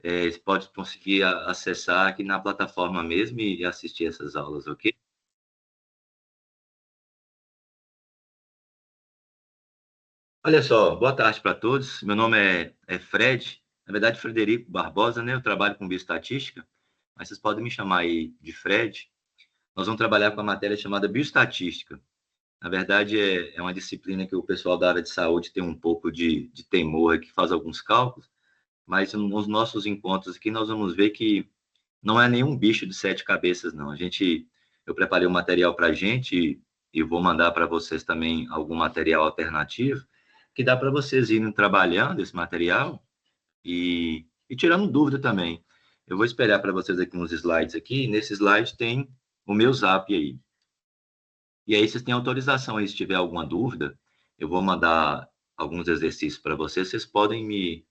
Você pode conseguir acessar aqui na plataforma mesmo e assistir essas aulas, ok? Olha só, boa tarde para todos. Meu nome é Fred, na verdade, Frederico Barbosa, né? Eu trabalho com bioestatística, mas vocês podem me chamar aí de Fred. Nós vamos trabalhar com a matéria chamada bioestatística. Na verdade, é uma disciplina que o pessoal da área de saúde tem um pouco de temor, que faz alguns cálculos, mas nos nossos encontros aqui nós vamos ver que não é nenhum bicho de sete cabeças, não. Eu preparei um material para a gente e vou mandar para vocês também algum material alternativo que dá para vocês irem trabalhando esse material e tirando dúvida também. Eu vou espelhar para vocês aqui uns slides aqui. Nesse slide tem o meu Zap aí. E aí vocês têm autorização aí, se tiver alguma dúvida, eu vou mandar alguns exercícios para vocês. Vocês podem me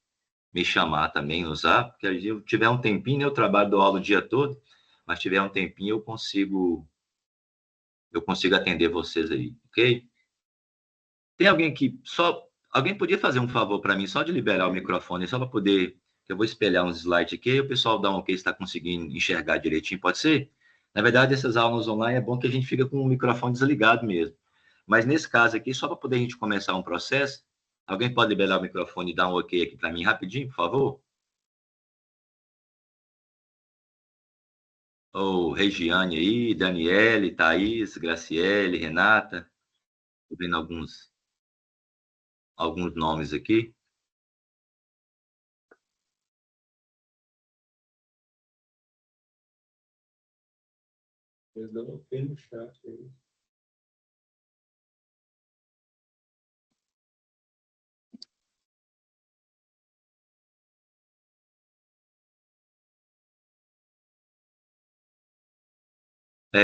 chamar também no Zap, porque se eu tiver um tempinho, né, eu trabalho, dou aula o dia todo, mas tiver um tempinho eu consigo atender vocês aí, ok? Tem alguém que só, alguém podia fazer um favor para mim, só de liberar o microfone, só para poder, eu vou espelhar uns slides aqui, e o pessoal dá um ok, está conseguindo enxergar direitinho, pode ser? Na verdade, essas aulas online é bom que a gente fica com o microfone desligado mesmo. Mas nesse caso aqui, só para poder a gente começar um processo, alguém pode liberar o microfone e dar um ok aqui para mim rapidinho, por favor? Ou Regiane aí, Daniele, Thaís, Graciele, Renata. Estou vendo alguns nomes aqui. Eles dão ok no chat aí.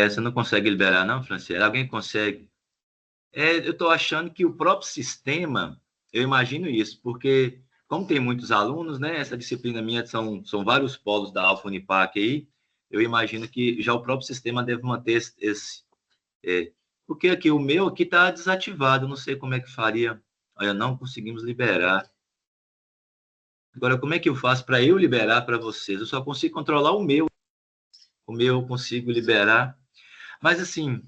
Você não consegue liberar, não, Franciele? Alguém consegue? Eu estou achando que o próprio sistema, eu imagino isso, porque como tem muitos alunos, né? Essa disciplina minha são vários polos da Alfa Unipac aí, eu imagino que já o próprio sistema deve manter porque aqui o meu aqui está desativado, não sei como é que faria. Olha, não conseguimos liberar. Agora, como é que eu faço para eu liberar para vocês? Eu só consigo controlar o meu. O meu eu consigo liberar. Mas assim,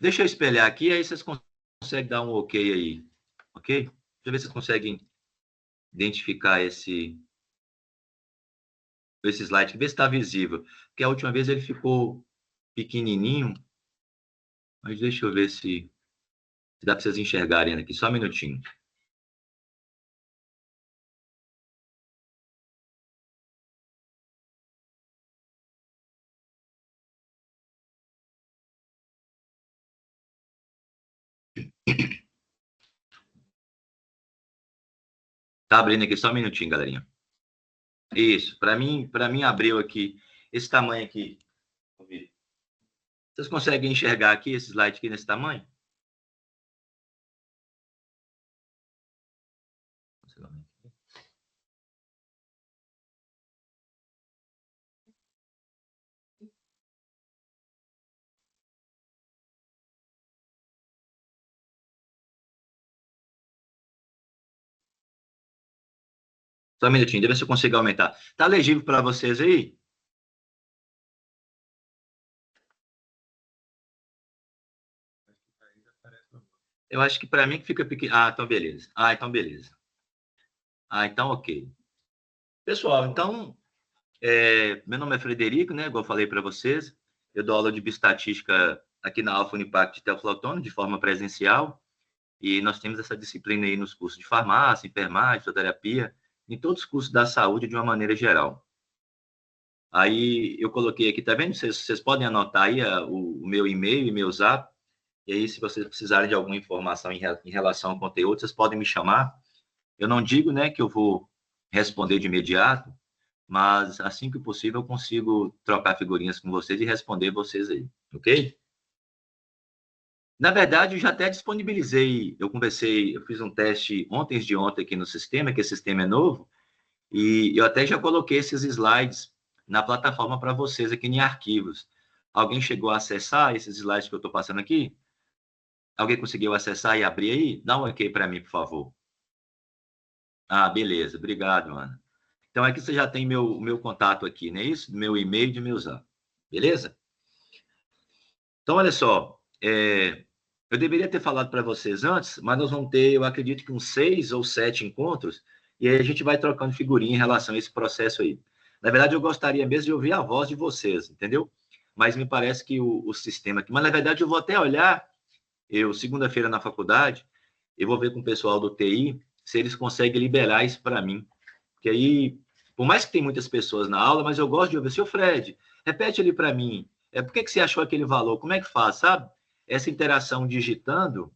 deixa eu espelhar aqui, aí vocês conseguem dar um ok aí. Ok? Deixa eu ver se vocês conseguem identificar esse slide, ver se está visível. Porque a última vez ele ficou pequenininho, mas deixa eu ver se dá para vocês enxergarem aqui. Só um minutinho. Tá abrindo aqui, só um minutinho, galerinha. Isso, para mim abriu aqui esse tamanho aqui. Vocês conseguem enxergar aqui esse slide aqui nesse tamanho? Só um minutinho, deixa eu ver se eu consigo aumentar. Tá legível para vocês aí? Eu acho que para mim que fica pequeno. Ah, então beleza. Ah, então beleza. Ah, então ok. Pessoal, então, meu nome é Frederico, né? Igual eu falei para vocês. Eu dou aula de bioestatística aqui na Alfa Unipac de Teoflotone, de forma presencial. E nós temos essa disciplina aí nos cursos de farmácia, enfermagem, fisioterapia, em todos os cursos da saúde de uma maneira geral. Aí eu coloquei aqui, tá vendo? Vocês podem anotar aí o meu e-mail e meu zap. E aí, se vocês precisarem de alguma informação em relação ao conteúdo, vocês podem me chamar. Eu não digo, né, que eu vou responder de imediato, mas assim que possível eu consigo trocar figurinhas com vocês e responder vocês aí, ok? Na verdade, eu já até disponibilizei, eu fiz um teste ontem de ontem aqui no sistema, que esse sistema é novo, e eu até já coloquei esses slides na plataforma para vocês aqui em arquivos. Alguém chegou a acessar esses slides que eu estou passando aqui? Alguém conseguiu acessar e abrir aí? Dá um ok para mim, por favor. Ah, beleza. Obrigado, Ana. Então, aqui você já tem meu contato aqui, não é isso? Meu e-mail de meu zap. Beleza? Então, olha só. Eu deveria ter falado para vocês antes, mas nós vamos ter, eu acredito que uns 6 ou 7 encontros, e aí a gente vai trocando figurinha em relação a esse processo aí. Na verdade, eu gostaria mesmo de ouvir a voz de vocês, entendeu? Mas me parece que o sistema aqui. Mas, na verdade, eu vou até olhar, segunda-feira na faculdade, eu vou ver com o pessoal do TI se eles conseguem liberar isso para mim. Porque aí, por mais que tem muitas pessoas na aula, mas eu gosto de ouvir, seu Fred, repete ali para mim, por que você achou aquele valor? Como é que faz, sabe? Essa interação digitando,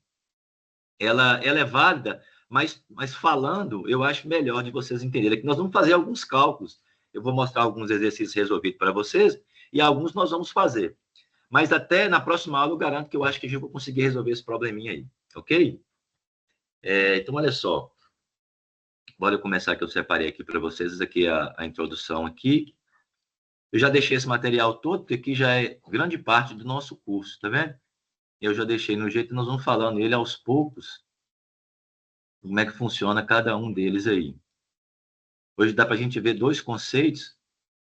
ela é válida, mas falando, eu acho melhor de vocês entenderem. Que nós vamos fazer alguns cálculos. Eu vou mostrar alguns exercícios resolvidos para vocês e alguns nós vamos fazer. Mas até na próxima aula eu garanto que eu acho que eu vou conseguir resolver esse probleminha aí, ok? Então, olha só. Bora começar que eu separei aqui para vocês aqui a introdução aqui. Eu já deixei esse material todo, porque aqui já é grande parte do nosso curso, tá vendo? Eu já deixei no jeito que nós vamos falando ele aos poucos, como é que funciona cada um deles aí. Hoje dá para a gente ver 2 conceitos,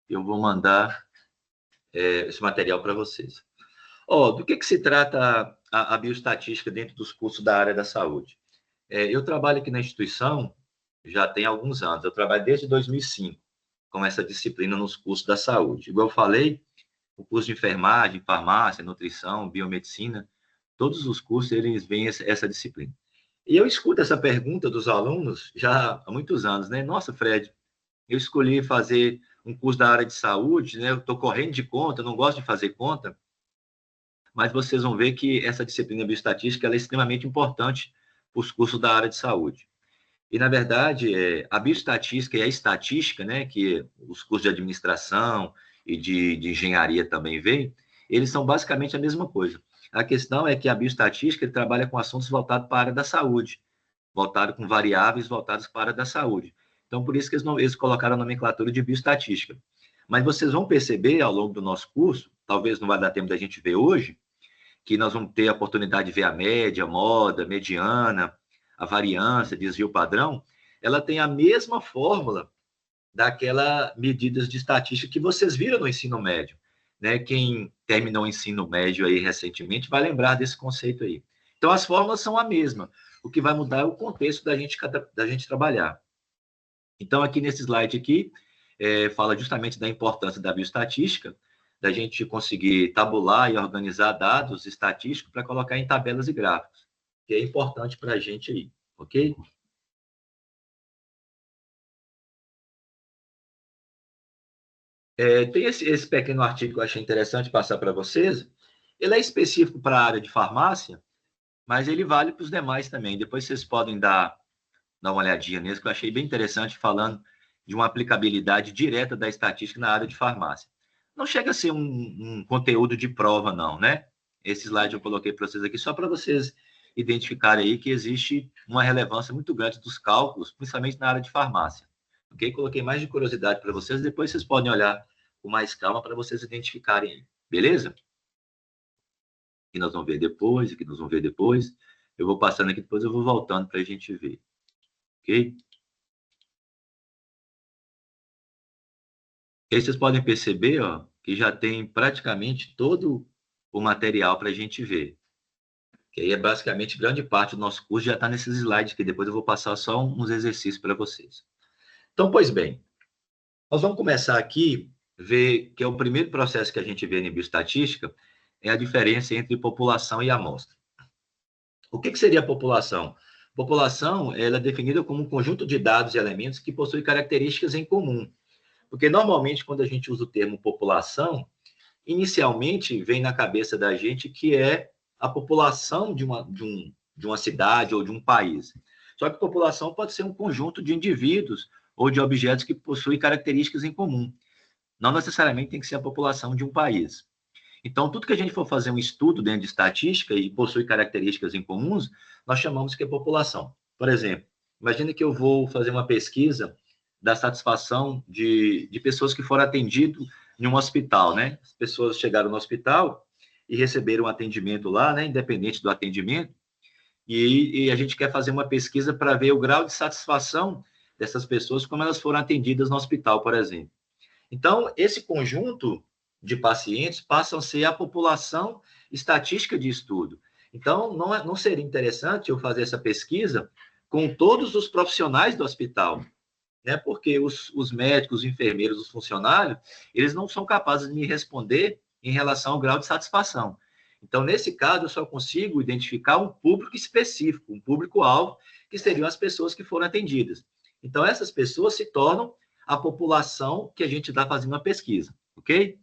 eu vou mandar esse material para vocês. Do que se trata a bioestatística dentro dos cursos da área da saúde? Eu trabalho aqui na instituição já tem alguns anos, eu trabalho desde 2005 com essa disciplina nos cursos da saúde. Igual eu falei, o curso de enfermagem, farmácia, nutrição, biomedicina, todos os cursos eles veem essa disciplina. E eu escuto essa pergunta dos alunos já há muitos anos, né? Nossa, Fred, eu escolhi fazer um curso da área de saúde, né? Eu estou correndo de conta, não gosto de fazer conta, mas vocês vão ver que essa disciplina bioestatística ela é extremamente importante para os cursos da área de saúde. E, na verdade, a bioestatística e a estatística, né, que os cursos de administração e de engenharia também veem, eles são basicamente a mesma coisa. A questão é que a bioestatística ele trabalha com assuntos voltados para a área da saúde, voltado com variáveis voltados para a área da saúde. Então, por isso que eles colocaram a nomenclatura de bioestatística. Mas vocês vão perceber ao longo do nosso curso, talvez não vai dar tempo da gente ver hoje, que nós vamos ter a oportunidade de ver a média, moda, mediana, a variância, desvio padrão, ela tem a mesma fórmula daquela medidas de estatística que vocês viram no ensino médio. Né? Quem terminou o ensino médio aí recentemente vai lembrar desse conceito aí. Então, as fórmulas são a mesma. O que vai mudar é o contexto da gente trabalhar. Então, aqui nesse slide aqui, fala justamente da importância da bioestatística, da gente conseguir tabular e organizar dados estatísticos para colocar em tabelas e gráficos, que é importante para a gente aí, ok? Tem esse pequeno artigo que eu achei interessante passar para vocês. Ele é específico para a área de farmácia, mas ele vale para os demais também. Depois vocês podem dar uma olhadinha nisso, que eu achei bem interessante, falando de uma aplicabilidade direta da estatística na área de farmácia. Não chega a ser um conteúdo de prova, não, né? Esse slide eu coloquei para vocês aqui só para vocês identificarem aí que existe uma relevância muito grande dos cálculos, principalmente na área de farmácia. Ok? Coloquei mais de curiosidade para vocês, depois vocês podem olhar com mais calma para vocês identificarem aí. Beleza? Que nós vamos ver depois, que nós vamos ver depois. Eu vou passando aqui, depois eu vou voltando para a gente ver. Ok? E aí vocês podem perceber, ó, que já tem praticamente todo o material para a gente ver. Que aí é basicamente grande parte do nosso curso já está nesses slides, que depois eu vou passar só uns exercícios para vocês. Então, pois bem, nós vamos começar aqui ver que é o primeiro processo que a gente vê em bioestatística, é a diferença entre população e amostra. O que seria a população? População ela é definida como um conjunto de dados e elementos que possui características em comum. Porque normalmente, quando a gente usa o termo população, inicialmente vem na cabeça da gente que é a população de uma cidade ou de um país. Só que população pode ser um conjunto de indivíduos ou de objetos que possuem características em comum. Não necessariamente tem que ser a população de um país. Então, tudo que a gente for fazer um estudo dentro de estatística e possui características em comuns, nós chamamos que é população. Por exemplo, imagine que eu vou fazer uma pesquisa da satisfação de pessoas que foram atendidas em um hospital, né? As pessoas chegaram no hospital e receberam um atendimento lá, né? Independente do atendimento, e a gente quer fazer uma pesquisa para ver o grau de satisfação dessas pessoas, como elas foram atendidas no hospital, por exemplo. Então, esse conjunto de pacientes passam a ser a população estatística de estudo. Então, não seria interessante eu fazer essa pesquisa com todos os profissionais do hospital, né? Porque os médicos, os enfermeiros, os funcionários, eles não são capazes de me responder em relação ao grau de satisfação. Então, nesse caso, eu só consigo identificar um público específico, um público-alvo, que seriam as pessoas que foram atendidas. Então, essas pessoas se tornam a população que a gente está fazendo a pesquisa, ok?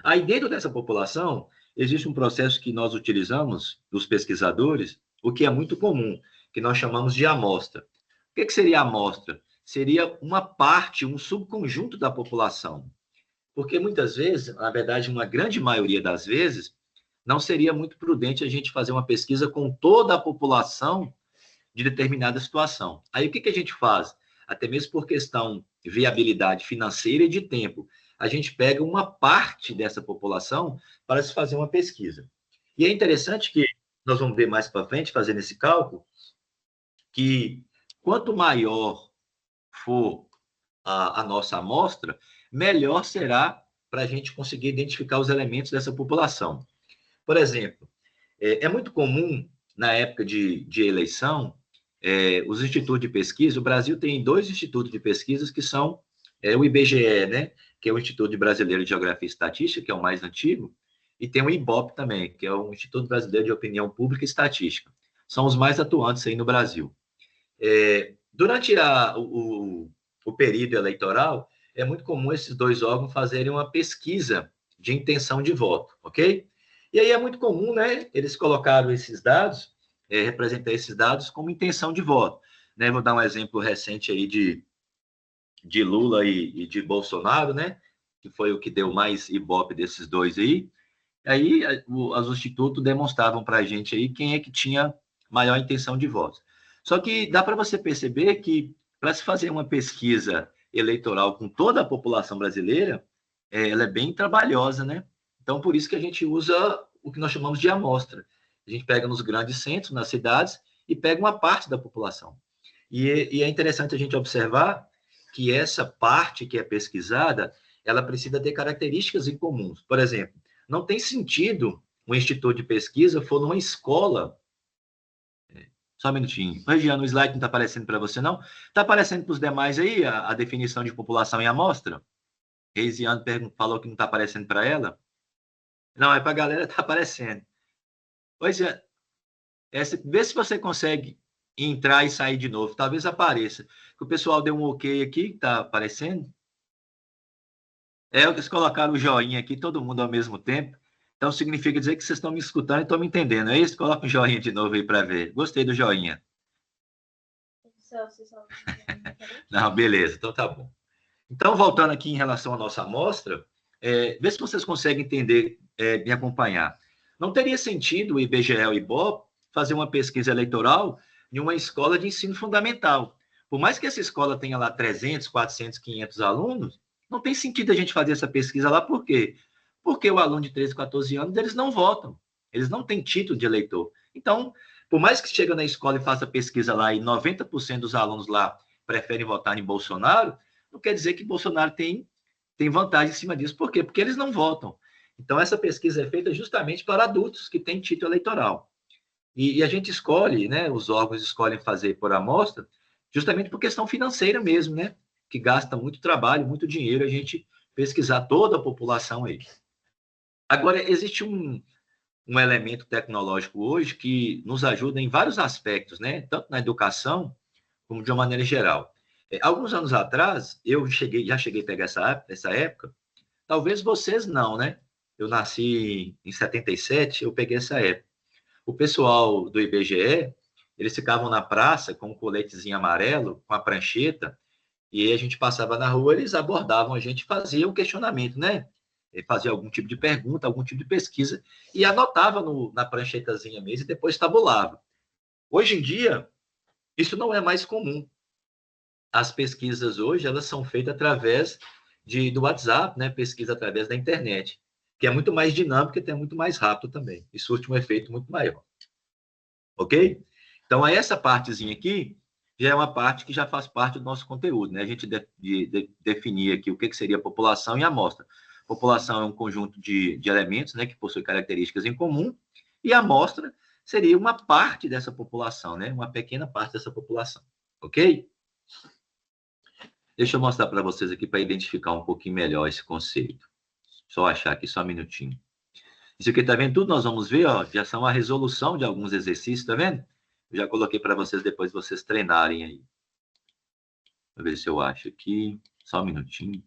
Aí, dentro dessa população, existe um processo que nós utilizamos, dos pesquisadores, o que é muito comum, que nós chamamos de amostra. O que seria a amostra? Seria uma parte, um subconjunto da população. Porque muitas vezes, na verdade, uma grande maioria das vezes, não seria muito prudente a gente fazer uma pesquisa com toda a população de determinada situação. Aí o que a gente faz? Até mesmo por questão de viabilidade financeira e de tempo, a gente pega uma parte dessa população para se fazer uma pesquisa. E é interessante que nós vamos ver mais para frente, fazendo esse cálculo, que quanto maior for a nossa amostra, melhor será para a gente conseguir identificar os elementos dessa população. Por exemplo, é muito comum, na época de eleição, os institutos de pesquisa, o Brasil tem 2 institutos de pesquisas que são o IBGE, né, que é o Instituto Brasileiro de Geografia e Estatística, que é o mais antigo, e tem o IBOP também, que é o Instituto Brasileiro de Opinião Pública e Estatística. São os mais atuantes aí no Brasil. Durante o período eleitoral, é muito comum esses 2 órgãos fazerem uma pesquisa de intenção de voto, ok? E aí é muito comum, né? Eles colocaram esses dados, representar esses dados como intenção de voto. Né? Vou dar um exemplo recente aí de Lula e de Bolsonaro, né? Que foi o que deu mais ibope desses 2 aí. Aí os institutos demonstravam para a gente aí quem é que tinha maior intenção de voto. Só que dá para você perceber que para se fazer uma pesquisa eleitoral com toda a população brasileira, ela é bem trabalhosa, né? Então, por isso que a gente usa o que nós chamamos de amostra. A gente pega nos grandes centros, nas cidades, e pega uma parte da população. E é interessante a gente observar que essa parte que é pesquisada, ela precisa ter características em comuns. Por exemplo, não tem sentido um instituto de pesquisa for numa escola. Só um minutinho. Regiano, o slide não está aparecendo para você, não? Está aparecendo para os demais aí a definição de população em amostra? Regiano falou que não está aparecendo para ela? Não, é para a galera, está aparecendo. Pois é, vê se você consegue entrar e sair de novo. Talvez apareça. O pessoal deu um ok aqui, está aparecendo. Eles colocaram o joinha aqui, todo mundo ao mesmo tempo. Então, significa dizer que vocês estão me escutando e estão me entendendo. É isso? Coloca um joinha de novo aí para ver. Gostei do joinha. Não, beleza. Então, tá bom. Então, voltando aqui em relação à nossa amostra, vê se vocês conseguem entender, me acompanhar. Não teria sentido o IBGE e o IBOP fazer uma pesquisa eleitoral em uma escola de ensino fundamental. Por mais que essa escola tenha lá 300, 400, 500 alunos, não tem sentido a gente fazer essa pesquisa lá, por quê? Porque o aluno de 13, 14 anos, eles não votam, eles não têm título de eleitor. Então, por mais que chegue na escola e faça pesquisa lá e 90% dos alunos lá preferem votar em Bolsonaro, não quer dizer que Bolsonaro tem vantagem em cima disso. Por quê? Porque eles não votam. Então, essa pesquisa é feita justamente para adultos que têm título eleitoral. E a gente escolhe, né, os órgãos escolhem fazer por amostra, justamente por questão financeira mesmo, né? Que gasta muito trabalho, muito dinheiro a gente pesquisar toda a população aí. Agora, existe um elemento tecnológico hoje que nos ajuda em vários aspectos, né? Tanto na educação como de uma maneira geral. Alguns anos atrás, eu já cheguei a pegar essa época, talvez vocês não, né? Eu nasci em 77, eu peguei essa época. O pessoal do IBGE, eles ficavam na praça com um coletezinho amarelo, com a prancheta, e aí a gente passava na rua, eles abordavam a gente, faziam um questionamento, né? Fazia algum tipo de pergunta, algum tipo de pesquisa, e anotava na pranchetazinha mesmo e depois tabulava. Hoje em dia, isso não é mais comum. As pesquisas hoje, elas são feitas através do WhatsApp, né? Pesquisa através da internet, que é muito mais dinâmica e até muito mais rápido também. E surte um efeito muito maior. Ok? Então, essa partezinha aqui já é uma parte que já faz parte do nosso conteúdo, né? A gente definir aqui o que seria a população e a amostra. População é um conjunto de elementos, né, que possui características em comum, e a amostra seria uma parte dessa população, né? Uma pequena parte dessa população, ok? Deixa eu mostrar para vocês aqui para identificar um pouquinho melhor esse conceito. Só achar aqui, só um minutinho. Isso aqui, tá vendo? Tudo nós vamos ver, ó, já são a resolução de alguns exercícios, tá vendo? Eu já coloquei para vocês, depois vocês treinarem aí. Vou ver se eu acho aqui. Só um minutinho.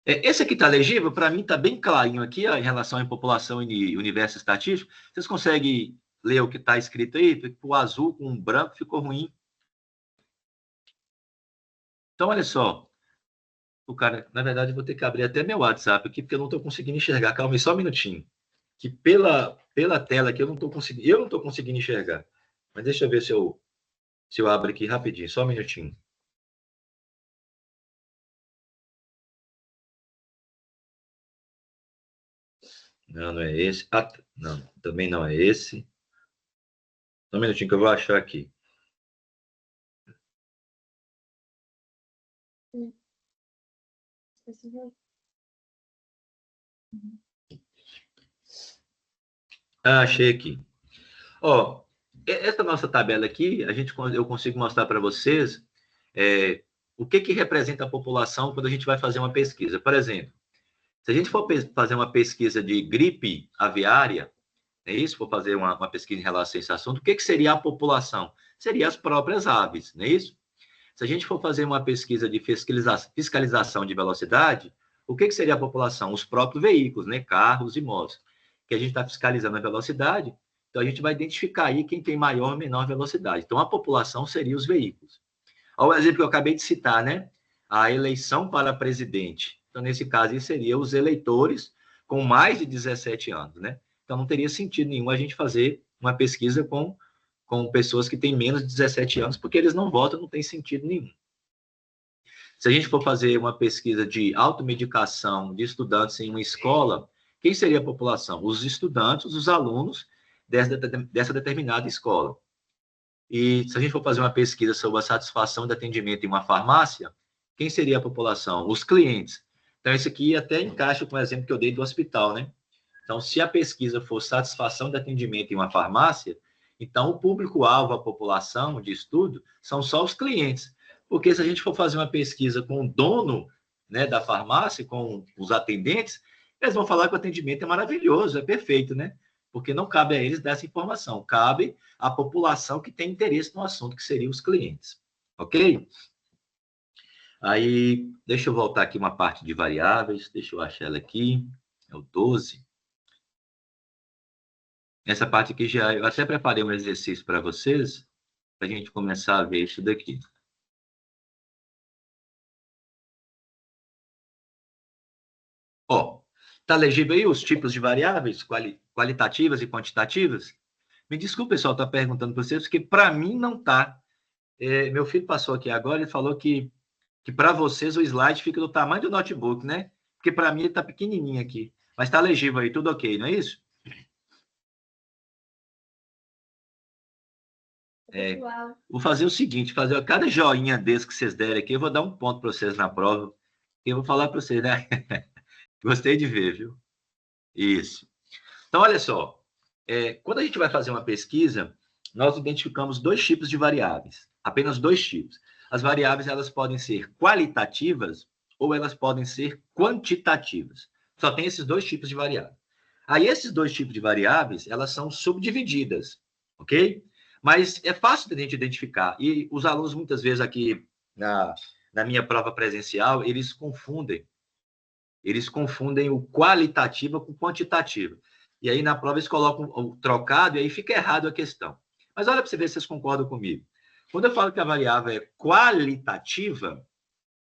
Esse aqui tá legível? Para mim tá bem clarinho aqui, ó, em relação à população e universo estatístico. Vocês conseguem ler o que está escrito aí? O azul com o branco ficou ruim. Então, olha só. O cara, na verdade, eu vou ter que abrir até meu WhatsApp aqui, porque eu não estou conseguindo enxergar. Calma aí, só um minutinho. Que pela tela aqui eu não estou conseguindo enxergar. Mas deixa eu ver se eu abro aqui rapidinho, só um minutinho. Não, não é esse. Ah, não, também não é esse. Só um minutinho que eu vou achar aqui. Ah, achei aqui. Ó, essa nossa tabela aqui, eu consigo mostrar para vocês o que representa a população quando a gente vai fazer uma pesquisa. Por exemplo, se a gente for fazer uma pesquisa de gripe aviária, é isso? For fazer uma pesquisa em relação a esse assunto, o que seria a população? Seria as próprias aves, não é isso? Se a gente for fazer uma pesquisa de fiscalização de velocidade, o que seria a população? Os próprios veículos, né? Carros e motos. Que a gente está fiscalizando a velocidade, então a gente vai identificar aí quem tem maior ou menor velocidade. Então a população seria os veículos. Olha o exemplo que eu acabei de citar, né? A eleição para presidente. Então, nesse caso, isso seria os eleitores com mais de 17 anos, né? Então, não teria sentido nenhum a gente fazer uma pesquisa com pessoas que têm menos de 17 anos, porque eles não votam, não tem sentido nenhum. Se a gente for fazer uma pesquisa de automedicação de estudantes em uma escola, quem seria a população? Os estudantes, os alunos dessa determinada escola. E se a gente for fazer uma pesquisa sobre a satisfação de atendimento em uma farmácia, quem seria a população? Os clientes. Então, isso aqui até encaixa com o exemplo que eu dei do hospital, né? Então, se a pesquisa for satisfação de atendimento em uma farmácia, então o público-alvo, a população de estudo, são só os clientes. Porque se a gente for fazer uma pesquisa com o dono, né, da farmácia, com os atendentes, eles vão falar que o atendimento é maravilhoso, é perfeito, né? Porque não cabe a eles dar essa informação, cabe à população que tem interesse no assunto, que seriam os clientes. Ok? Aí, deixa eu voltar aqui uma parte de variáveis, deixa eu achar ela aqui, é o 12. Essa parte aqui já, eu até preparei um exercício para vocês, para a gente começar a ver isso daqui. Ó, tá legível aí os tipos de variáveis qualitativas e quantitativas? Me desculpe, pessoal, estar perguntando para vocês, porque para mim não tá. Meu filho passou aqui agora e falou que para vocês o slide fica do tamanho do notebook, né? Porque para mim ele está pequenininho aqui. Mas está legível aí, tudo ok, não é isso? Vou fazer o seguinte, fazer cada joinha desse que vocês derem aqui, eu vou dar um ponto para vocês na prova. Eu vou falar para vocês, né? Gostei de ver, viu? Isso. Então, olha só. Quando a gente vai fazer uma pesquisa, nós identificamos dois tipos de variáveis. Apenas dois tipos. As variáveis, elas podem ser qualitativas ou elas podem ser quantitativas. Só tem esses dois tipos de variáveis. Aí, esses dois tipos de variáveis, elas são subdivididas, ok? Mas é fácil de a gente identificar. E os alunos, muitas vezes, aqui na minha prova presencial, eles confundem o qualitativo com o quantitativo. E aí, na prova, eles colocam o trocado e aí fica errado a questão. Mas olha para você ver se vocês concordam comigo. Quando eu falo que a variável é qualitativa,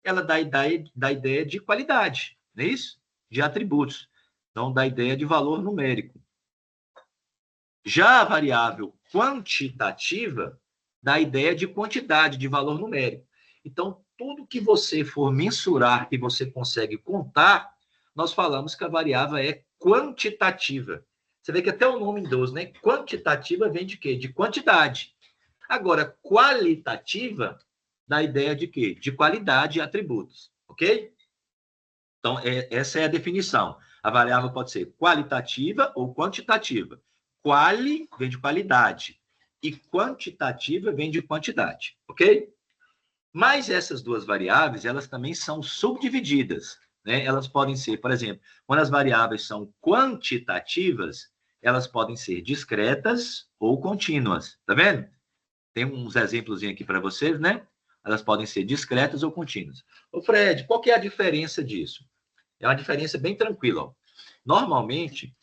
ela dá a ideia de qualidade, não é isso? De atributos. Então, dá a ideia de valor numérico. Já a variável quantitativa dá a ideia de quantidade, de valor numérico. Então, tudo que você for mensurar, que você consegue contar, nós falamos que a variável é quantitativa. Você vê que até o nome idoso, né? Quantitativa vem de quê? De quantidade. Agora, qualitativa dá a ideia de quê? De qualidade e atributos, ok? Então, essa é a definição. A variável pode ser qualitativa ou quantitativa. Quali vem de qualidade e quantitativa vem de quantidade, ok? Mas essas duas variáveis, elas também são subdivididas, né? Elas podem ser, por exemplo, quando as variáveis são quantitativas, elas podem ser discretas ou contínuas, tá vendo? Tem uns exemplos aqui para vocês, né? Elas podem ser discretas ou contínuas. Ô Fred, qual que é a diferença disso? É uma diferença bem tranquila. Ó. Normalmente,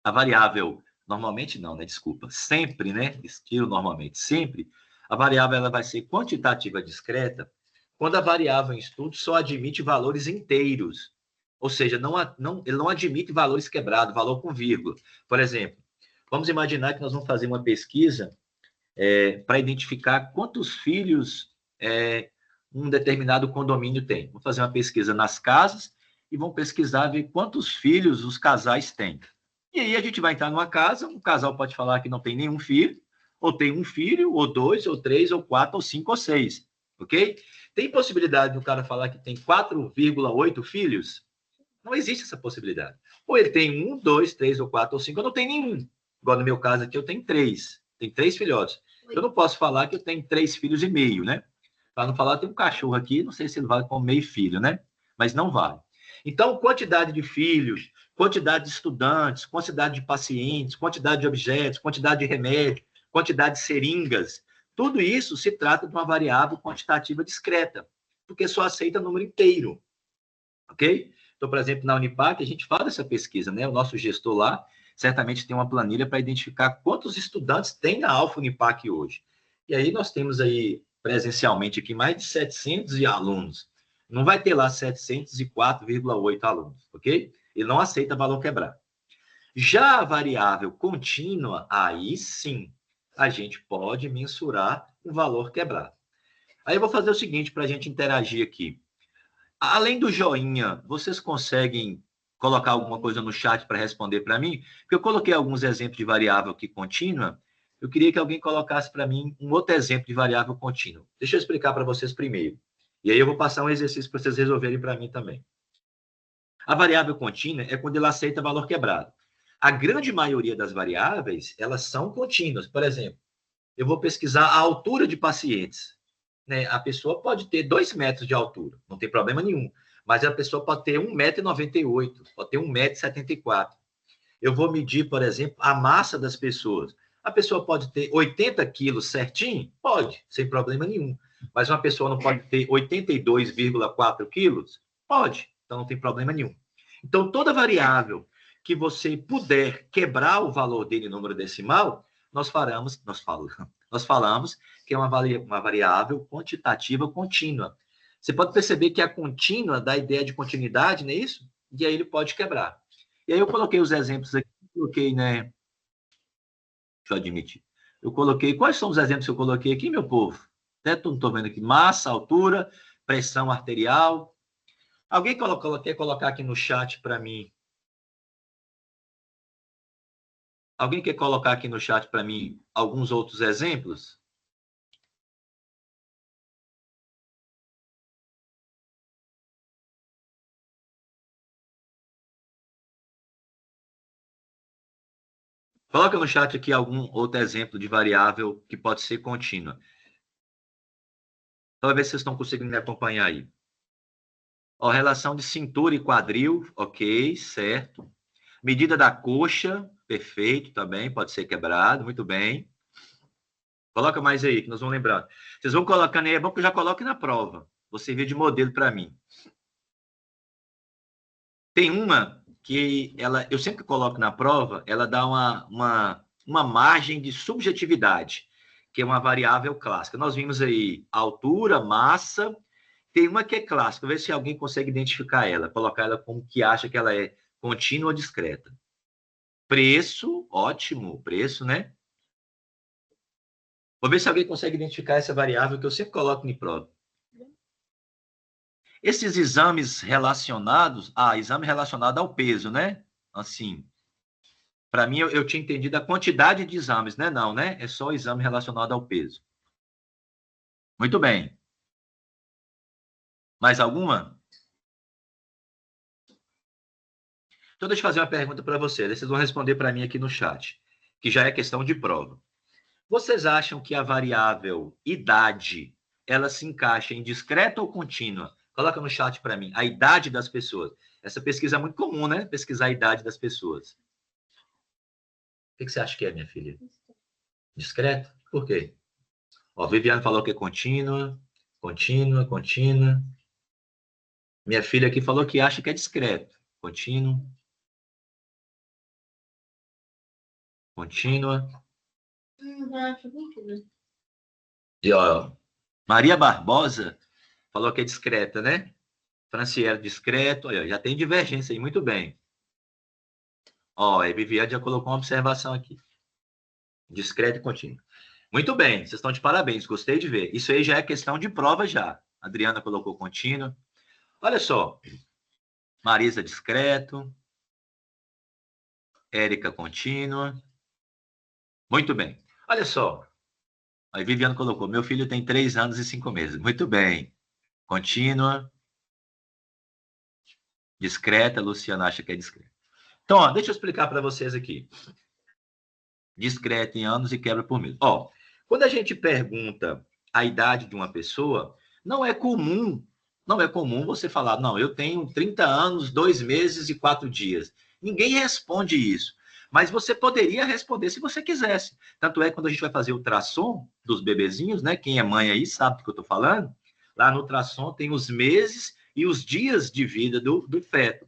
a variável... Normalmente não, né? Desculpa. Sempre, né? Estilo normalmente. Sempre, a variável ela vai ser quantitativa discreta quando a variável em estudo só admite valores inteiros. Ou seja, ele não admite valores quebrados, valor com vírgula. Por exemplo, vamos imaginar que nós vamos fazer uma pesquisa para identificar quantos filhos um determinado condomínio tem. Vamos fazer uma pesquisa nas casas e vamos pesquisar, ver quantos filhos os casais têm. E aí a gente vai entrar numa casa, um casal pode falar que não tem nenhum filho, ou tem um filho, ou dois, ou três, ou quatro, ou cinco, ou seis, ok? Tem possibilidade do cara falar que tem 4,8 filhos? Não existe essa possibilidade. Ou ele tem um, dois, três, ou quatro, ou cinco, ou não tem nenhum. Igual no meu caso aqui, eu tenho três. Tem três filhotes. Eu não posso falar que eu tenho 3,5 filhos, né? Para não falar, tem um cachorro aqui, não sei se ele vale como meio filho, né? Mas não vale. Então, quantidade de filhos, quantidade de estudantes, quantidade de pacientes, quantidade de objetos, quantidade de remédio, quantidade de seringas, tudo isso se trata de uma variável quantitativa discreta, porque só aceita número inteiro, ok? Então, por exemplo, na Unipac, a gente faz essa pesquisa, né? O nosso gestor lá certamente tem uma planilha para identificar quantos estudantes tem na Alfa Unipac hoje. E aí nós temos aí, presencialmente aqui, mais de 700 alunos. Não vai ter lá 704,8 alunos, ok? Ele não aceita valor quebrado. Já a variável contínua, aí sim, a gente pode mensurar o valor quebrado. Aí eu vou fazer o seguinte para a gente interagir aqui. Além do joinha, vocês conseguem colocar alguma coisa no chat para responder para mim? Porque eu coloquei alguns exemplos de variável aqui contínua. Eu queria que alguém colocasse para mim um outro exemplo de variável contínua. Deixa eu explicar para vocês primeiro. E aí eu vou passar um exercício para vocês resolverem para mim também. A variável contínua é quando ela aceita valor quebrado. A grande maioria das variáveis, elas são contínuas. Por exemplo, eu vou pesquisar a altura de pacientes. Né? A pessoa pode ter 2 metros de altura, não tem problema nenhum. Mas a pessoa pode ter 1,98 m, pode ter 1,74 m. Eu vou medir, por exemplo, a massa das pessoas. A pessoa pode ter 80 quilos certinho? Pode, sem problema nenhum. Mas uma pessoa não pode ter 82,4 quilos? Pode, então não tem problema nenhum. Então, toda variável que você puder quebrar o valor dele em número decimal, nós falamos que é uma variável quantitativa contínua. Você pode perceber que a contínua dá a ideia de continuidade, não é isso? E aí ele pode quebrar. E aí eu coloquei os exemplos aqui, coloquei, né? Deixa eu admitir. Eu coloquei, quais são os exemplos que eu coloquei aqui, meu povo? Até não estou vendo aqui. Massa, altura, pressão arterial. Alguém quer colocar aqui no chat para mim? Alguém quer colocar aqui no chat para mim alguns outros exemplos? Coloca no chat aqui algum outro exemplo de variável que pode ser contínua. Então, ver se vocês estão conseguindo me acompanhar aí. Ó, relação de cintura e quadril, ok, certo. Medida da coxa, perfeito também, pode ser quebrado, muito bem. Coloca mais aí, que nós vamos lembrando. Vocês vão colocando aí, é bom que eu já coloque na prova. Você vê de modelo para mim. Tem uma que eu sempre coloco na prova, ela dá uma margem de subjetividade, que é uma variável clássica. Nós vimos aí altura, massa, tem uma que é clássica, ver se alguém consegue identificar ela, colocar ela como que acha que ela é contínua ou discreta. Preço, ótimo, preço, né? Vou ver se alguém consegue identificar essa variável que eu sempre coloco em prova. Esses exames relacionados, exame relacionado ao peso, né? Assim, Para mim, eu tinha entendido a quantidade de exames, né? Não, né? É só o exame relacionado ao peso. Muito bem. Mais alguma? Então, deixa eu fazer uma pergunta para vocês. Vocês vão responder para mim aqui no chat, que já é questão de prova. Vocês acham que a variável idade, ela se encaixa em discreta ou contínua? Coloca no chat para mim. A idade das pessoas. Essa pesquisa é muito comum, né? Pesquisar a idade das pessoas. O que você acha que é, minha filha? Discreto? Por quê? Ó, Viviane falou que é contínua, contínua, contínua. Minha filha aqui falou que acha que é discreto. Contínuo, contínua. E, ó, Maria Barbosa falou que é discreta, né? Franciele, discreto. Olha, já tem divergência aí, muito bem. Ó, a Viviane já colocou uma observação aqui. Discreto e contínuo. Muito bem, vocês estão de parabéns, gostei de ver. Isso aí já é questão de prova já. A Adriana colocou contínuo. Olha só. Marisa, discreto. Érica, contínua. Muito bem. Olha só. A Viviane colocou, meu filho tem 3 anos e 5 meses. Muito bem. Contínua. Discreta, Luciana acha que é discreta. Então, ó, deixa eu explicar para vocês aqui. Discreta em anos e quebra por mês. Ó, quando a gente pergunta a idade de uma pessoa, não é comum você falar, não, eu tenho 30 anos, 2 meses e 4 dias. Ninguém responde isso. Mas você poderia responder se você quisesse. Tanto é que quando a gente vai fazer o ultrassom dos bebezinhos, né? Quem é mãe aí sabe do que eu estou falando. Lá no ultrassom tem os meses e os dias de vida do feto.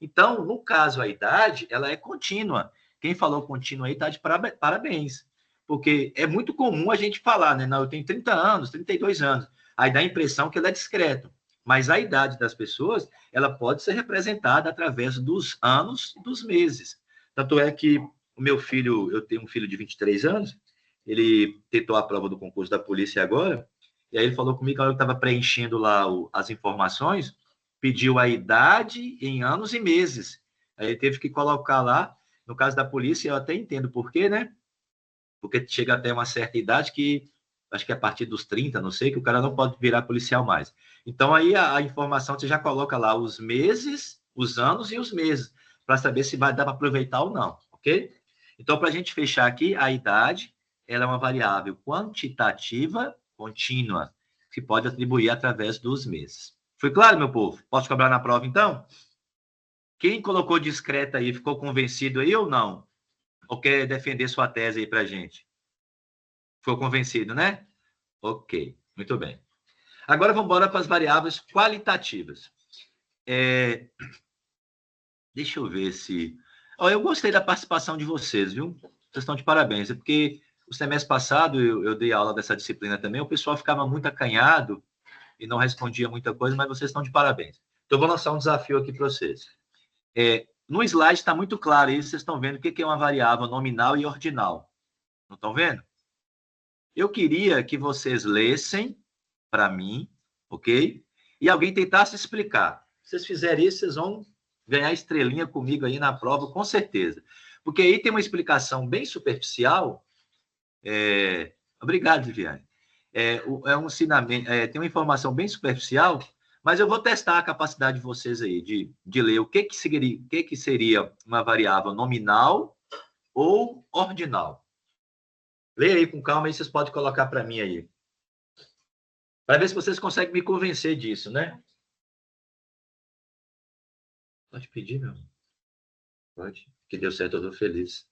Então, no caso, a idade, ela é contínua. Quem falou contínua aí está de parabéns. Porque é muito comum a gente falar, né? Não, eu tenho 30 anos, 32 anos. Aí dá a impressão que ela é discreta. Mas a idade das pessoas, ela pode ser representada através dos anos e dos meses. Tanto é que o meu filho, eu tenho um filho de 23 anos, ele tentou a prova do concurso da polícia agora, e aí ele falou comigo que a hora que estava preenchendo lá as informações, pediu a idade em anos e meses. Aí ele teve que colocar lá, no caso da polícia, eu até entendo por quê, né? Porque chega até uma certa idade que, acho que é a partir dos 30, não sei, que o cara não pode virar policial mais. Então aí a informação você já coloca lá os meses, os anos e os meses, para saber se vai dar para aproveitar ou não, ok? Então, para a gente fechar aqui, a idade, ela é uma variável quantitativa contínua, que pode atribuir através dos meses. Foi claro, meu povo? Posso cobrar na prova, então? Quem colocou discreta aí, ficou convencido aí ou não? Ou quer defender sua tese aí pra gente? Ficou convencido, né? Ok, muito bem. Agora vamos embora para as variáveis qualitativas. Deixa eu ver se... Oh, eu gostei da participação de vocês, viu? Vocês estão de parabéns. É porque o semestre passado eu dei aula dessa disciplina também, o pessoal ficava muito acanhado e não respondia muita coisa, mas vocês estão de parabéns. Então, eu vou lançar um desafio aqui para vocês. No slide está muito claro isso, vocês estão vendo o que é uma variável nominal e ordinal. Não estão vendo? Eu queria que vocês lessem para mim, ok? E alguém tentasse explicar. Se vocês fizerem isso, vocês vão ganhar estrelinha comigo aí na prova, com certeza. Porque aí tem uma explicação bem superficial. Obrigado, Viviane. Um ensinamento, tem uma informação bem superficial, mas eu vou testar a capacidade de vocês aí de ler o que seria uma variável nominal ou ordinal. Leia aí com calma e vocês podem colocar para mim aí. Para ver se vocês conseguem me convencer disso, né? Pode pedir, meu. Pode. Que deu certo, eu estou feliz.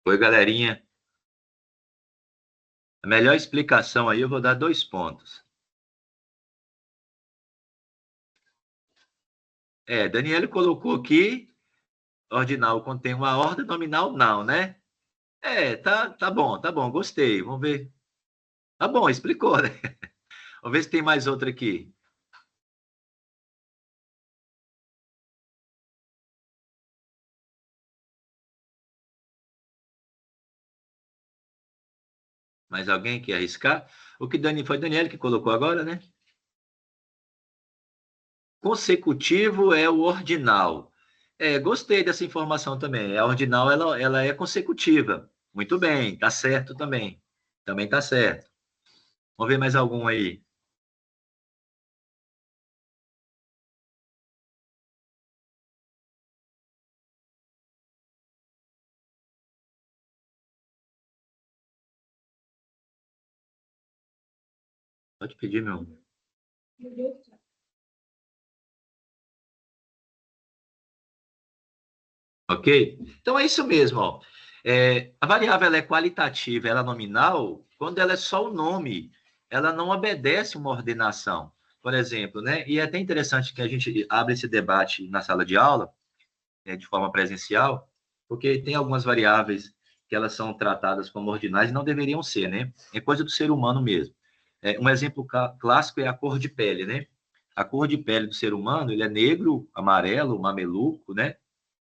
Oi, galerinha. A melhor explicação aí eu vou dar 2 pontos. Daniele colocou aqui, ordinal contém uma ordem, nominal não, né? Tá bom, gostei. Vamos ver. Tá bom, explicou, né? Vamos ver se tem mais outra aqui. Mais alguém quer arriscar? O que Dani foi Daniela que colocou agora, né? Consecutivo é o ordinal. Gostei dessa informação também. A ordinal, ela é consecutiva. Muito bem, tá certo também. Também tá certo. Vamos ver mais algum aí. Pode pedir, meu. Ok? Então é isso mesmo, ó. A variável ela é qualitativa, ela é nominal, quando ela é só o nome, ela não obedece uma ordenação. Por exemplo, né? E é até interessante que a gente abre esse debate na sala de aula, de forma presencial, porque tem algumas variáveis que elas são tratadas como ordinais e não deveriam ser, né? É coisa do ser humano mesmo. Um exemplo clássico é a cor de pele, né? A cor de pele do ser humano, ele é negro, amarelo, mameluco, né?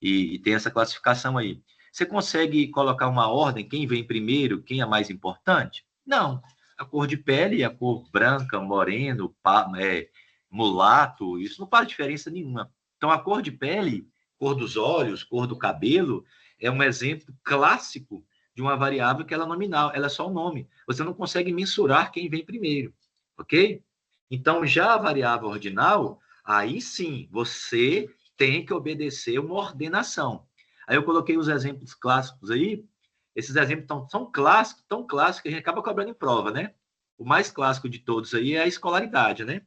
E tem essa classificação aí. Você consegue colocar uma ordem, quem vem primeiro, quem é mais importante? Não. A cor de pele, a cor branca, moreno, mulato, isso não faz diferença nenhuma. Então, a cor de pele, cor dos olhos, cor do cabelo, é um exemplo clássico de uma variável que ela é nominal, ela é só o nome. Você não consegue mensurar quem vem primeiro, ok? Então, já a variável ordinal, aí sim, você tem que obedecer uma ordenação. Aí eu coloquei os exemplos clássicos aí. Esses exemplos são clássicos, tão clássicos que a gente acaba cobrando em prova, né? O mais clássico de todos aí é a escolaridade, né?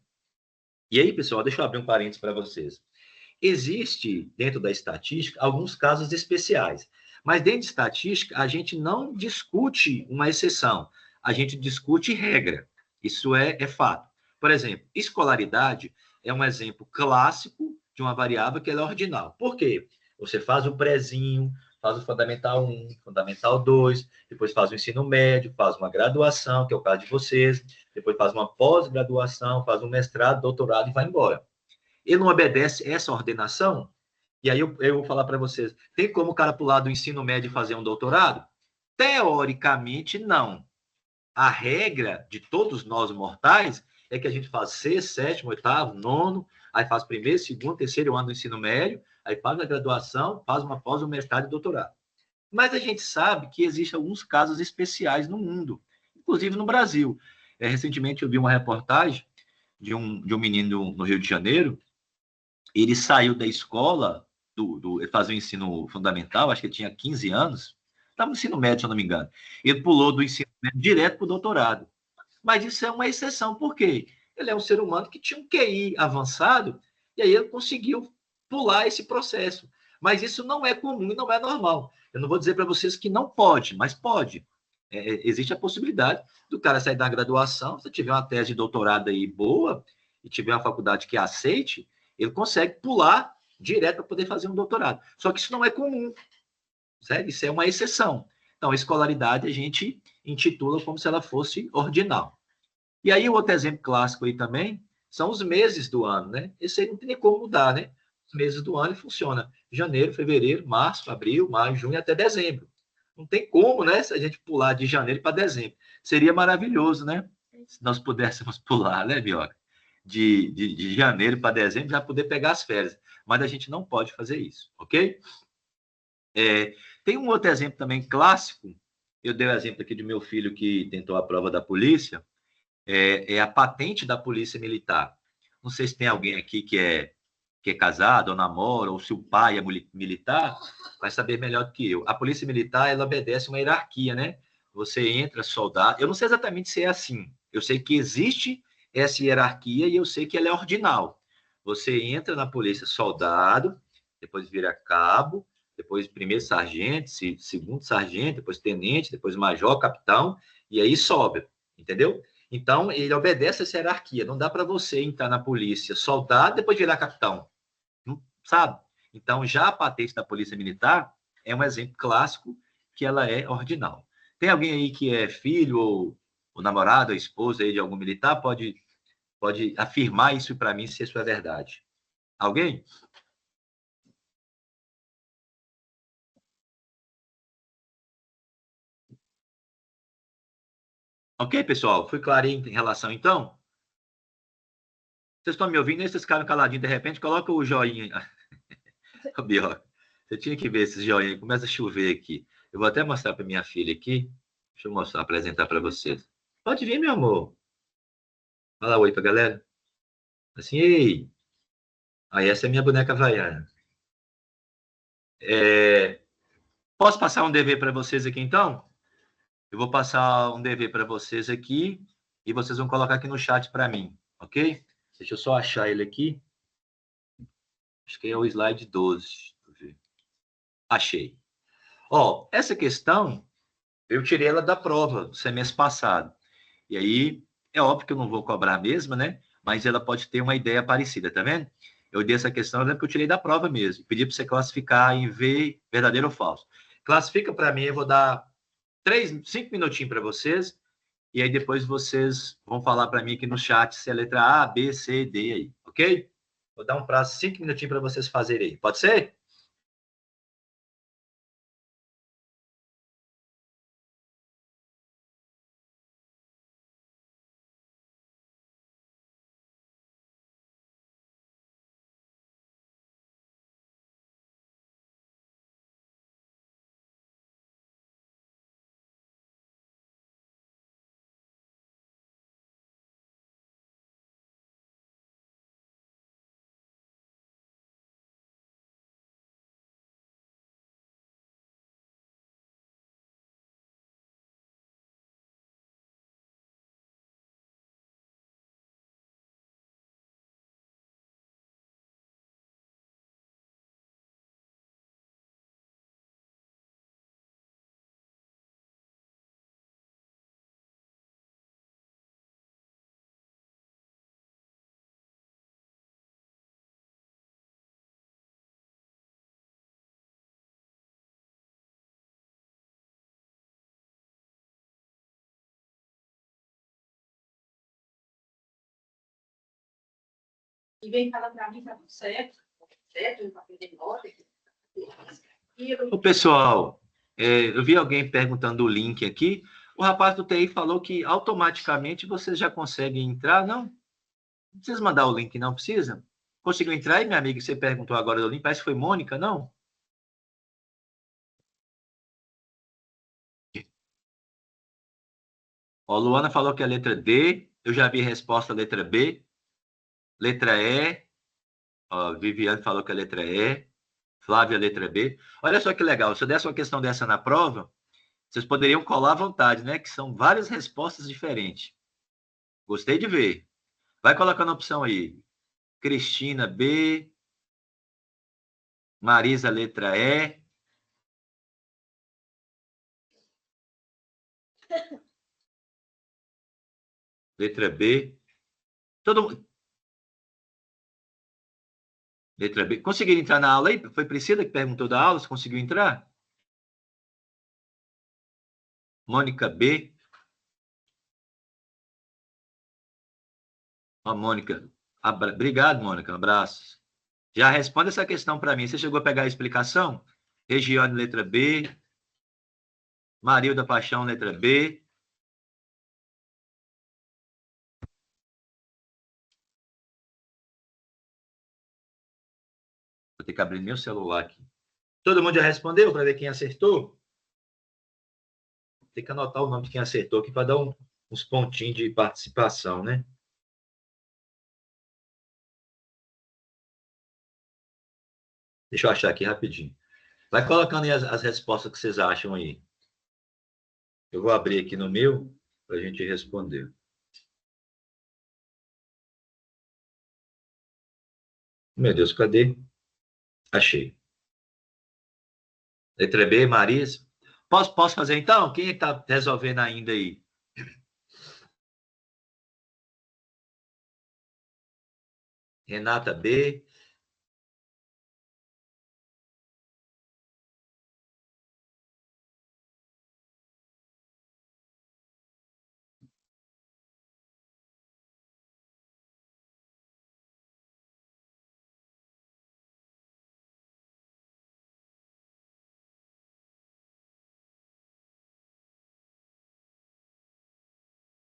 E aí, pessoal, deixa eu abrir um parênteses para vocês. Existe, dentro da estatística, alguns casos especiais. Mas dentro de estatística, a gente não discute uma exceção, a gente discute regra. Isso é fato. Por exemplo, escolaridade é um exemplo clássico de uma variável que ela é ordinal. Por quê? Você faz o prézinho, faz o fundamental 1, fundamental 2, depois faz o ensino médio, faz uma graduação, que é o caso de vocês, depois faz uma pós-graduação, faz um mestrado, doutorado e vai embora. Ele não obedece essa ordenação, e aí eu vou falar para vocês, tem como o cara pular do ensino médio e fazer um doutorado? Teoricamente, não. A regra de todos nós mortais é que a gente faz sexto, sétimo, oitavo, nono, aí faz primeiro, segundo, terceiro ano do ensino médio, aí faz a graduação, faz uma pós, um mestrado e doutorado. Mas a gente sabe que existem alguns casos especiais no mundo, inclusive no Brasil. Recentemente eu vi uma reportagem de um menino no Rio de Janeiro. Ele saiu da escola, ele fazia o ensino fundamental, acho que ele tinha 15 anos, estava no ensino médio, se eu não me engano. Ele pulou do ensino médio direto para o doutorado. Mas isso é uma exceção, por quê? Ele é um ser humano que tinha um QI avançado, e aí ele conseguiu pular esse processo. Mas isso não é comum e não é normal. Eu não vou dizer para vocês que não pode, mas pode. Existe a possibilidade do cara sair da graduação, se tiver uma tese de doutorado aí boa, e tiver uma faculdade que aceite, ele consegue pular direto para poder fazer um doutorado. Só que isso não é comum, certo? Isso é uma exceção. Então, a escolaridade a gente intitula como se ela fosse ordinal. E aí, o outro exemplo clássico aí também são os meses do ano, né? Esse aí não tem nem como mudar, né? Os meses do ano funciona janeiro, fevereiro, março, abril, maio, junho até dezembro. Não tem como, né? Se a gente pular de janeiro para dezembro. Seria maravilhoso, né? Se nós pudéssemos pular, né, Bioca? De janeiro para dezembro, já poder pegar as férias. Mas a gente não pode fazer isso, ok? Tem um outro exemplo também clássico. Eu dei o exemplo aqui do meu filho que tentou a prova da polícia. É a patente da polícia militar. Não sei se tem alguém aqui que é casado ou namora, ou se o pai é militar, vai saber melhor do que eu. A polícia militar, ela obedece uma hierarquia, né? Você entra, soldado. Eu não sei exatamente se é assim. Eu sei que existe essa hierarquia e eu sei que ela é ordinal. Você entra na polícia soldado, depois vira cabo, depois primeiro sargento, segundo sargento, depois tenente, depois major, capitão, e aí sobe, entendeu? Então, ele obedece essa hierarquia. Não dá para você entrar na polícia soldado e depois virar capitão. Não sabe? Então, já a patente da Polícia Militar é um exemplo clássico que ela é ordinal. Tem alguém aí que é filho ou namorado, ou esposa aí de algum militar? Pode afirmar isso para mim, se isso é verdade. Alguém? Ok, pessoal? Fui claro em relação, então? Vocês estão me ouvindo? Esses caras caladinhos, de repente, coloca o joinha. Ô, Bioca, você tinha que ver esses joinha. Começa a chover aqui. Eu vou até mostrar para minha filha aqui. Deixa eu mostrar, apresentar para vocês. Pode vir, meu amor. Fala oi pra galera. Assim, ei. Aí, essa é minha boneca havaiana. Posso passar um dever para vocês aqui, então? Eu vou passar um dever para vocês aqui e vocês vão colocar aqui no chat para mim, ok? Deixa eu só achar ele aqui. Acho que é o slide 12. Deixa eu ver. Achei. Ó, essa questão, eu tirei ela da prova do semestre passado. E aí, é óbvio que eu não vou cobrar a mesma, né? Mas ela pode ter uma ideia parecida, tá vendo? Eu dei essa questão, eu lembro que eu tirei da prova mesmo. Pedi para você classificar em V, verdadeiro ou falso. Classifica para mim, eu vou dar 5 minutinhos para vocês. E aí depois vocês vão falar para mim aqui no chat se é letra A, B, C, D aí, ok? Vou dar um prazo, 5 minutinhos para vocês fazerem aí. Pode ser? E vem falar para mim, tá tudo certo, certo, não tá perdendo nota. Ô, pessoal, eu vi alguém perguntando o link aqui. O rapaz do TI falou que automaticamente vocês já conseguem entrar. Não precisa mandar o link, não precisa? Conseguiu entrar aí, minha amiga? Você perguntou agora do link. Parece que foi Mônica, não? Ó, Luana falou que é a letra D. Eu já vi a resposta letra B. Letra E. Ó, Viviane falou que é a letra E. Flávia, letra B. Olha só que legal. Se eu desse uma questão dessa na prova, vocês poderiam colar à vontade, né? Que são várias respostas diferentes. Gostei de ver. Vai colocando a opção aí. Cristina, B. Marisa, letra E. Letra B. Todo mundo. Letra B. Conseguiram entrar na aula aí? Foi Priscila que perguntou da aula. Você conseguiu entrar? Mônica B. Ó, Mônica. Obrigado, Mônica. Um abraço. Já responde essa questão para mim. Você chegou a pegar a explicação? Regiane, letra B. Marilda Paixão, letra B. Vou ter que abrir meu celular aqui. Todo mundo já respondeu para ver quem acertou? Tem que anotar o nome de quem acertou aqui para dar uns pontinhos de participação, né? Deixa eu achar aqui rapidinho. Vai colocando aí as respostas que vocês acham aí. Eu vou abrir aqui no meu para a gente responder. Meu Deus, cadê? Achei. Letra B, Marisa. Posso fazer então? Quem está resolvendo ainda aí? Renata B.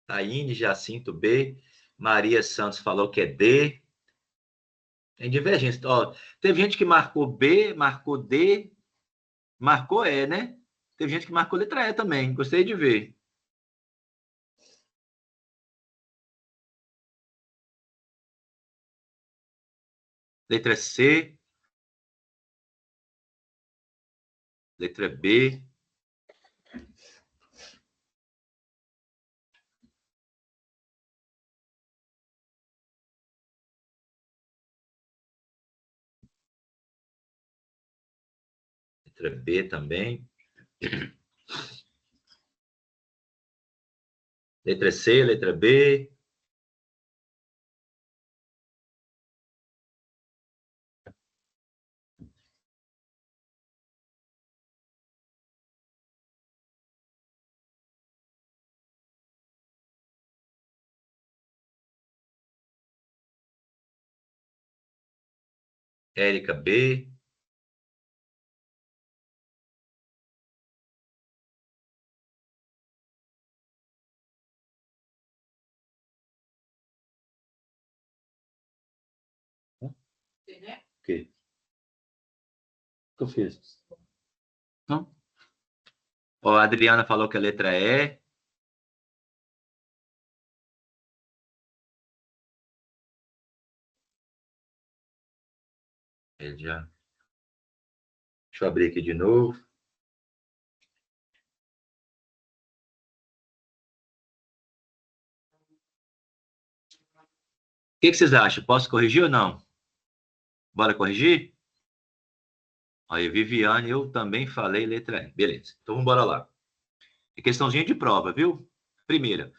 Taine Jacinto, B. Maria Santos falou que é D. Tem divergência. Ó, teve gente que marcou B, marcou D, marcou E, né? Teve gente que marcou letra E também. Gostei de ver. Letra C. Letra B. Letra B também. Letra C, letra B. Érica, B. Né? O quê? O que eu fiz? Não. Ó, a Adriana falou que a letra E. Ele já... Deixa eu abrir aqui de novo. O que vocês acham? Posso corrigir ou não? Bora corrigir? Aí, Viviane, eu também falei letra E. Beleza. Então, vamos embora lá. É questãozinha de prova, viu? Primeira,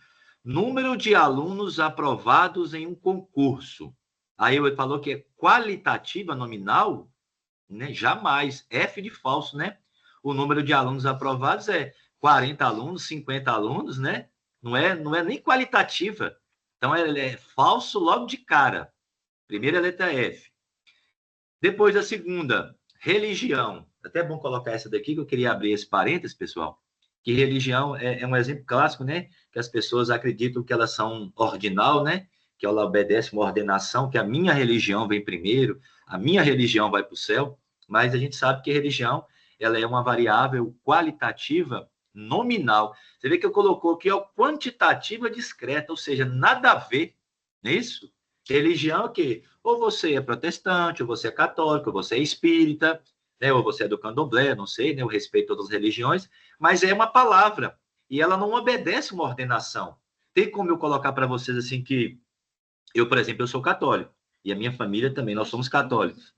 número de alunos aprovados em um concurso. Aí ele falou que é qualitativa nominal, né? Jamais. F de falso, né? O número de alunos aprovados é 40 alunos, 50 alunos, né? Não é nem qualitativa. Então, é falso logo de cara. Primeira letra F. Depois a segunda, religião. Até bom colocar essa daqui, que eu queria abrir esse parênteses, pessoal. Que religião é um exemplo clássico, né? Que as pessoas acreditam que elas são ordinal, né? Que ela obedece uma ordenação, que a minha religião vem primeiro, a minha religião vai para o céu. Mas a gente sabe que a religião ela é uma variável qualitativa nominal. Você vê que eu colocou aqui, ó, quantitativa discreta, ou seja, nada a ver, não é isso? Religião é o quê? Ou você é protestante, ou você é católico, ou você é espírita, né? Ou você é do candomblé, não sei, né? Eu respeito todas as religiões, mas é uma palavra e ela não obedece uma ordenação. Tem como eu colocar para vocês assim que eu, por exemplo, eu sou católico e a minha família também, nós somos católicos.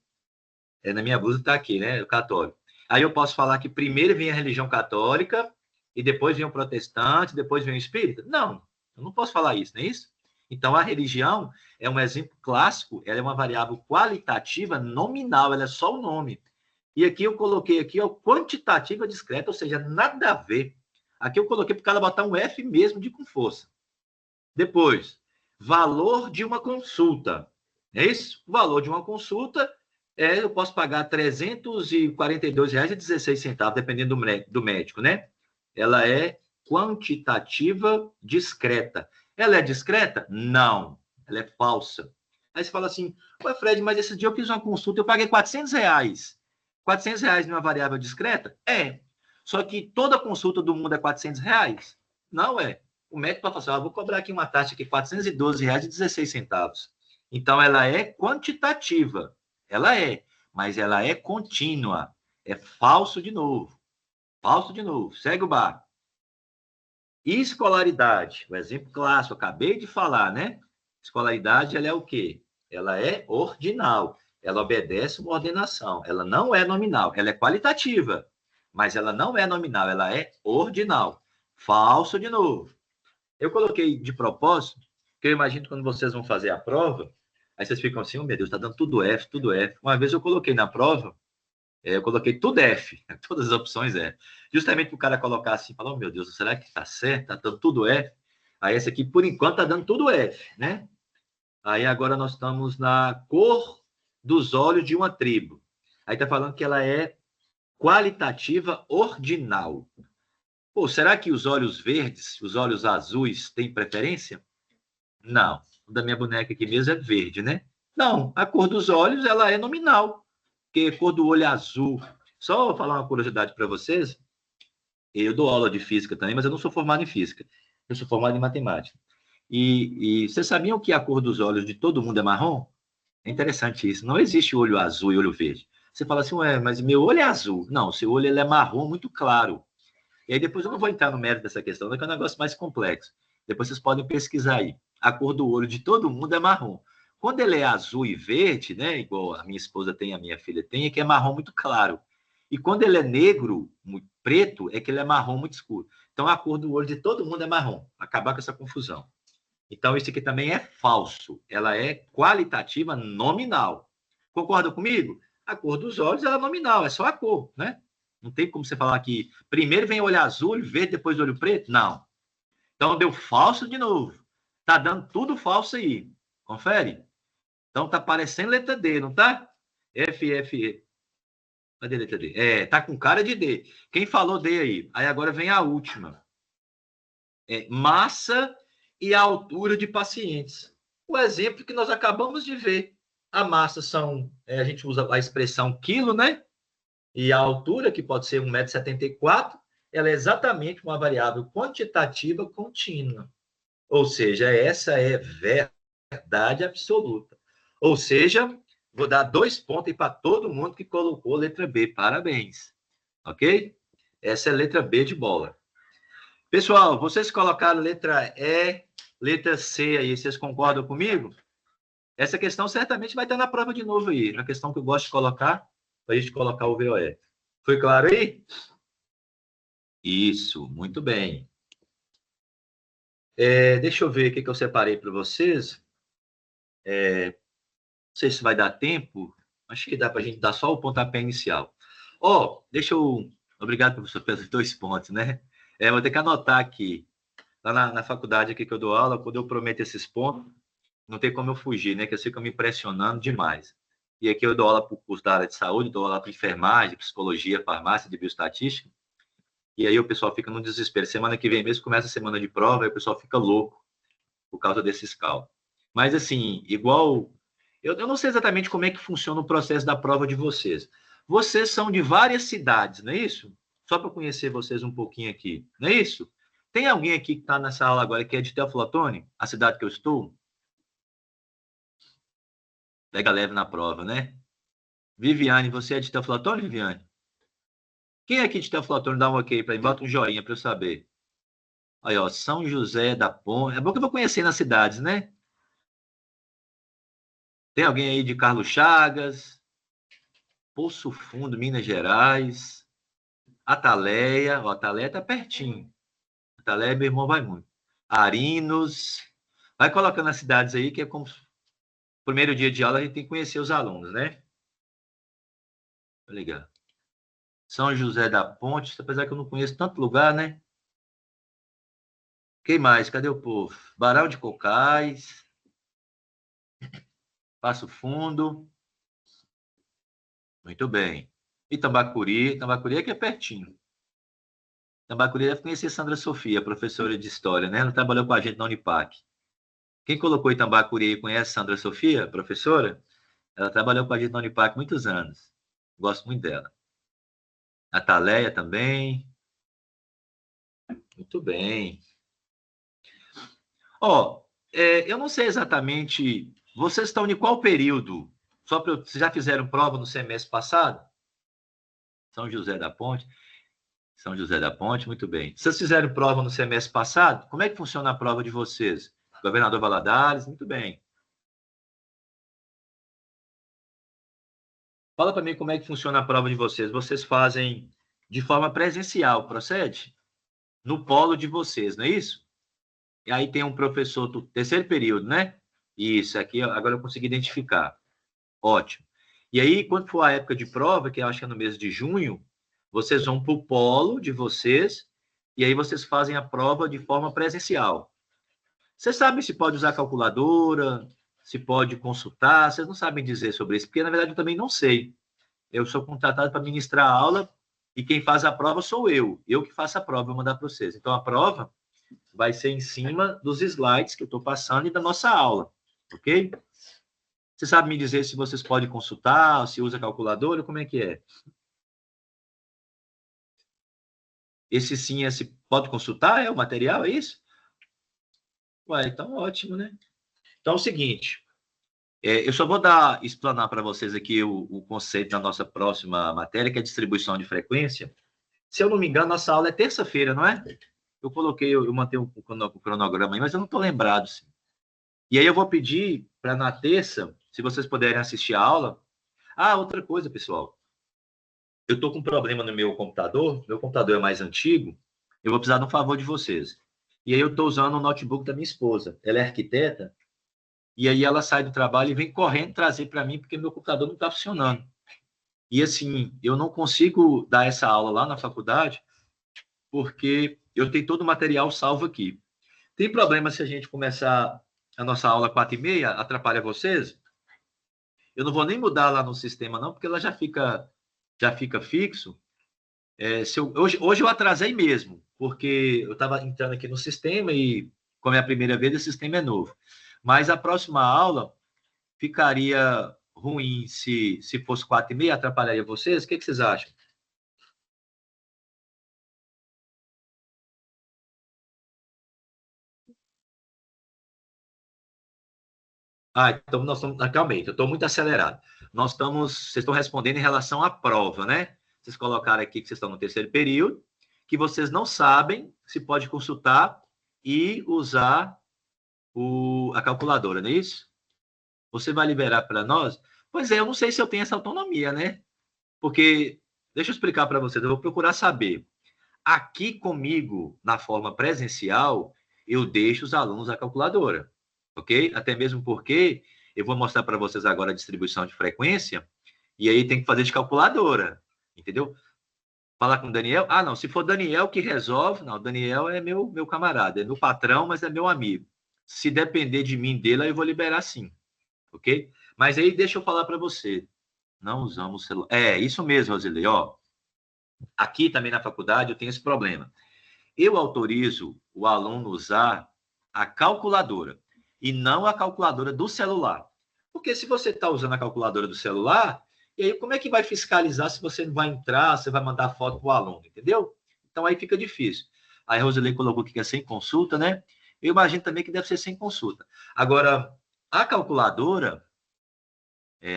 Na minha blusa está aqui, né? Católico. Aí eu posso falar que primeiro vem a religião católica e depois vem o protestante, depois vem o espírita? Não, eu não posso falar isso, não é isso? Então, a religião é um exemplo clássico, ela é uma variável qualitativa nominal, ela é só o nome. E aqui eu coloquei aqui, ó, quantitativa discreta, ou seja, nada a ver. Aqui eu coloquei para o cara botar um F mesmo de com força. Depois, valor de uma consulta. É isso? O valor de uma consulta eu posso pagar R$ 342,16, dependendo do médico, né? Ela é quantitativa discreta. Ela é discreta? Não. Ela é falsa. Aí você fala assim, ué, Fred, mas esse dia eu fiz uma consulta, eu paguei R$ 400. R$ 400 numa variável discreta? É. Só que toda consulta do mundo é R$ 400? Não é. O médico vai falar assim, vou cobrar aqui uma taxa aqui, R$ 412,16. Então, ela é quantitativa. Ela é, mas ela é contínua. É falso de novo. Falso de novo. Segue o bar. Escolaridade. O exemplo clássico, acabei de falar, né? Escolaridade, ela é o quê? Ela é ordinal. Ela obedece uma ordenação. Ela não é nominal. Ela é qualitativa, mas ela não é nominal. Ela é ordinal. Falso de novo. Eu coloquei de propósito, porque eu imagino quando vocês vão fazer a prova, aí vocês ficam assim, oh, meu Deus, está dando tudo F, tudo F. Uma vez eu coloquei na prova, eu coloquei tudo F, todas as opções F. Justamente para o cara colocar assim, falar, oh, meu Deus, será que está certo? Está dando tudo F? Aí esse aqui, por enquanto, está dando tudo F, né? Aí agora nós estamos na cor dos olhos de uma tribo. Aí está falando que ela é qualitativa ordinal. Pô, será que os olhos verdes, os olhos azuis têm preferência? Não. O da minha boneca aqui mesmo é verde, né? Não, a cor dos olhos, ela é nominal. Porque a cor do olho azul... Só vou falar uma curiosidade para vocês. Eu dou aula de física também, mas eu não sou formado em física. Eu sou formado em matemática. E vocês sabiam que a cor dos olhos de todo mundo é marrom? É interessante isso. Não existe olho azul e olho verde. Você fala assim, ué, mas meu olho é azul. Não, seu olho ele é marrom muito claro. E aí depois eu não vou entrar no mérito dessa questão, que é um negócio mais complexo. Depois vocês podem pesquisar aí. A cor do olho de todo mundo é marrom. Quando ele é azul e verde, né, igual a minha esposa tem, a minha filha tem, é que é marrom muito claro. E quando ele é negro, muito preto, é que ele é marrom muito escuro. Então a cor do olho de todo mundo é marrom. Acabar com essa confusão. Então isso aqui também é falso. Ela é qualitativa nominal. Concorda comigo? A cor dos olhos ela é nominal, é só a cor, né? Não tem como você falar que primeiro vem o olho azul, verde, depois o olho preto. Não. Então deu falso de novo. Tá dando tudo falso aí. Confere? Então tá parecendo letra D, não tá? F, F, E. Cadê a letra D? É, tá com cara de D. Quem falou D aí? Aí agora vem a última. Massa e a altura de pacientes. O exemplo que nós acabamos de ver. A massa são, a gente usa a expressão quilo, né? E a altura, que pode ser 1,74 m, ela é exatamente uma variável quantitativa contínua. Ou seja, essa é verdade absoluta. Ou seja, vou dar 2 pontos para todo mundo que colocou a letra B. Parabéns. Ok? Essa é a letra B de bola. Pessoal, vocês colocaram letra E, letra C aí, vocês concordam comigo? Essa questão certamente vai estar na prova de novo aí. A questão que eu gosto de colocar, para a gente colocar o VOE. Foi claro aí? Isso, muito bem. Deixa eu ver o que eu separei para vocês. Não sei se vai dar tempo. Acho que dá para a gente dar só o pontapé inicial. Deixa eu... Obrigado, professor, pelos 2 pontos, né? Vou ter que anotar aqui. Lá na faculdade aqui que eu dou aula, quando eu prometo esses pontos, não tem como eu fugir, né? Que eu fico me impressionando demais. E aqui eu dou aula para o curso da área de saúde, dou aula para enfermagem, psicologia, farmácia, de bioestatística. E aí o pessoal fica no desespero. Semana que vem mesmo começa a semana de prova, e o pessoal fica louco por causa desses cálculos. Mas assim, igual... Eu não sei exatamente como é que funciona o processo da prova de vocês. Vocês são de várias cidades, não é isso? Só para conhecer vocês um pouquinho aqui, não é isso? Tem alguém aqui que está nessa aula agora que é de Teoflotone, a cidade que eu estou? Pega leve na prova, né? Viviane, você é de Teoflotone, Viviane? Quem é aqui de Teoflotone? Dá um ok para mim, bota um joinha para eu saber. Aí, ó, São José da Ponte. É bom que eu vou conhecer nas cidades, né? Tem alguém aí de Carlos Chagas, Poço Fundo, Minas Gerais, Ataleia. Ó, Ataleia tá pertinho. Ataleia, meu irmão vai muito. Arinos. Vai colocando as cidades aí, que é como... Primeiro dia de aula, a gente tem que conhecer os alunos, né? Legal. São José da Ponte, apesar que eu não conheço tanto lugar, né? Quem mais? Cadê o povo? Barão de Cocais, Passo Fundo. Muito bem. E Tambacuri. Tambacuri aqui é pertinho. Tambacuri deve conhecer Sandra Sofia, professora de História, né? Ela trabalhou com a gente na Unipac. Quem colocou Itambacuri e conhece Sandra Sofia, professora? Ela trabalhou com a gente na Unipac muitos anos. Gosto muito dela. Ataleia também. Muito bem. Eu não sei exatamente... Vocês estão em qual período? Vocês já fizeram prova no semestre passado? São José da Ponte. São José da Ponte, muito bem. Vocês fizeram prova no semestre passado? Como é que funciona a prova de vocês? Governador Valadares, muito bem. Fala para mim como é que funciona a prova de vocês. Vocês fazem de forma presencial, procede? No polo de vocês, não é isso? E aí tem um professor do terceiro período, né? Isso, aqui agora eu consegui identificar. Ótimo. E aí, quando for a época de prova, que eu acho que é no mês de junho, vocês vão para o polo de vocês e aí vocês fazem a prova de forma presencial. Vocês sabem se pode usar calculadora, se pode consultar, vocês não sabem dizer sobre isso, porque na verdade eu também não sei. Eu sou contratado para ministrar a aula e quem faz a prova sou eu. Eu que faço a prova, vou mandar para vocês. Então, a prova vai ser em cima dos slides que eu estou passando e da nossa aula, ok? Você sabe me dizer se vocês podem consultar, se usa calculadora, como é que é? Esse sim, esse pode consultar, é o material, é isso? Ué, então ótimo, né? Então é o seguinte, eu só vou explanar para vocês aqui o conceito da nossa próxima matéria, que é distribuição de frequência. Se eu não me engano, nossa aula é terça-feira, não é? Eu coloquei, eu mantenho o cronograma aí, mas eu não estou lembrado. Sim. E aí eu vou pedir para na terça, se vocês puderem assistir a aula. Ah, outra coisa, pessoal. Eu estou com um problema no meu computador é mais antigo, eu vou precisar de um favor de vocês. E aí eu estou usando o notebook da minha esposa. Ela é arquiteta, e aí ela sai do trabalho e vem correndo trazer para mim, porque meu computador não está funcionando. E assim, eu não consigo dar essa aula lá na faculdade, porque eu tenho todo o material salvo aqui. Tem problema se a gente começar a nossa aula 4h30? Atrapalha vocês? Eu não vou nem mudar lá no sistema, não, porque ela já fica fixo. Hoje eu atrasei mesmo, porque eu estava entrando aqui no sistema e, como é a primeira vez, o sistema é novo. Mas a próxima aula ficaria ruim se fosse 4h30, atrapalharia vocês? O que vocês acham? Ah, então nós estamos. Calma, eu estou muito acelerado. Vocês estão respondendo em relação à prova, né? Vocês colocaram aqui que vocês estão no terceiro período, que vocês não sabem se pode consultar e usar a calculadora, não é isso? Você vai liberar para nós? Pois é, eu não sei se eu tenho essa autonomia, né? Porque, deixa eu explicar para vocês, eu vou procurar saber. Aqui comigo, na forma presencial, eu deixo os alunos a calculadora, ok? Até mesmo porque eu vou mostrar para vocês agora a distribuição de frequência, e aí tem que fazer de calculadora, entendeu? Falar com o Daniel? Ah, não, se for Daniel que resolve, não, Daniel é meu camarada, é meu patrão, mas é meu amigo. Se depender de mim dele, aí eu vou liberar sim, ok? Mas aí deixa eu falar para você. Não usamos celular. É, isso mesmo, Rosilei, ó. Aqui também na faculdade eu tenho esse problema. Eu autorizo o aluno usar a calculadora e não a calculadora do celular. Porque se você está usando a calculadora do celular, e aí como é que vai fiscalizar se você não vai entrar, você vai mandar foto para o aluno, entendeu? Então aí fica difícil. Aí a Rosilei colocou que é sem consulta, né? Eu imagino também que deve ser sem consulta. Agora, a calculadora,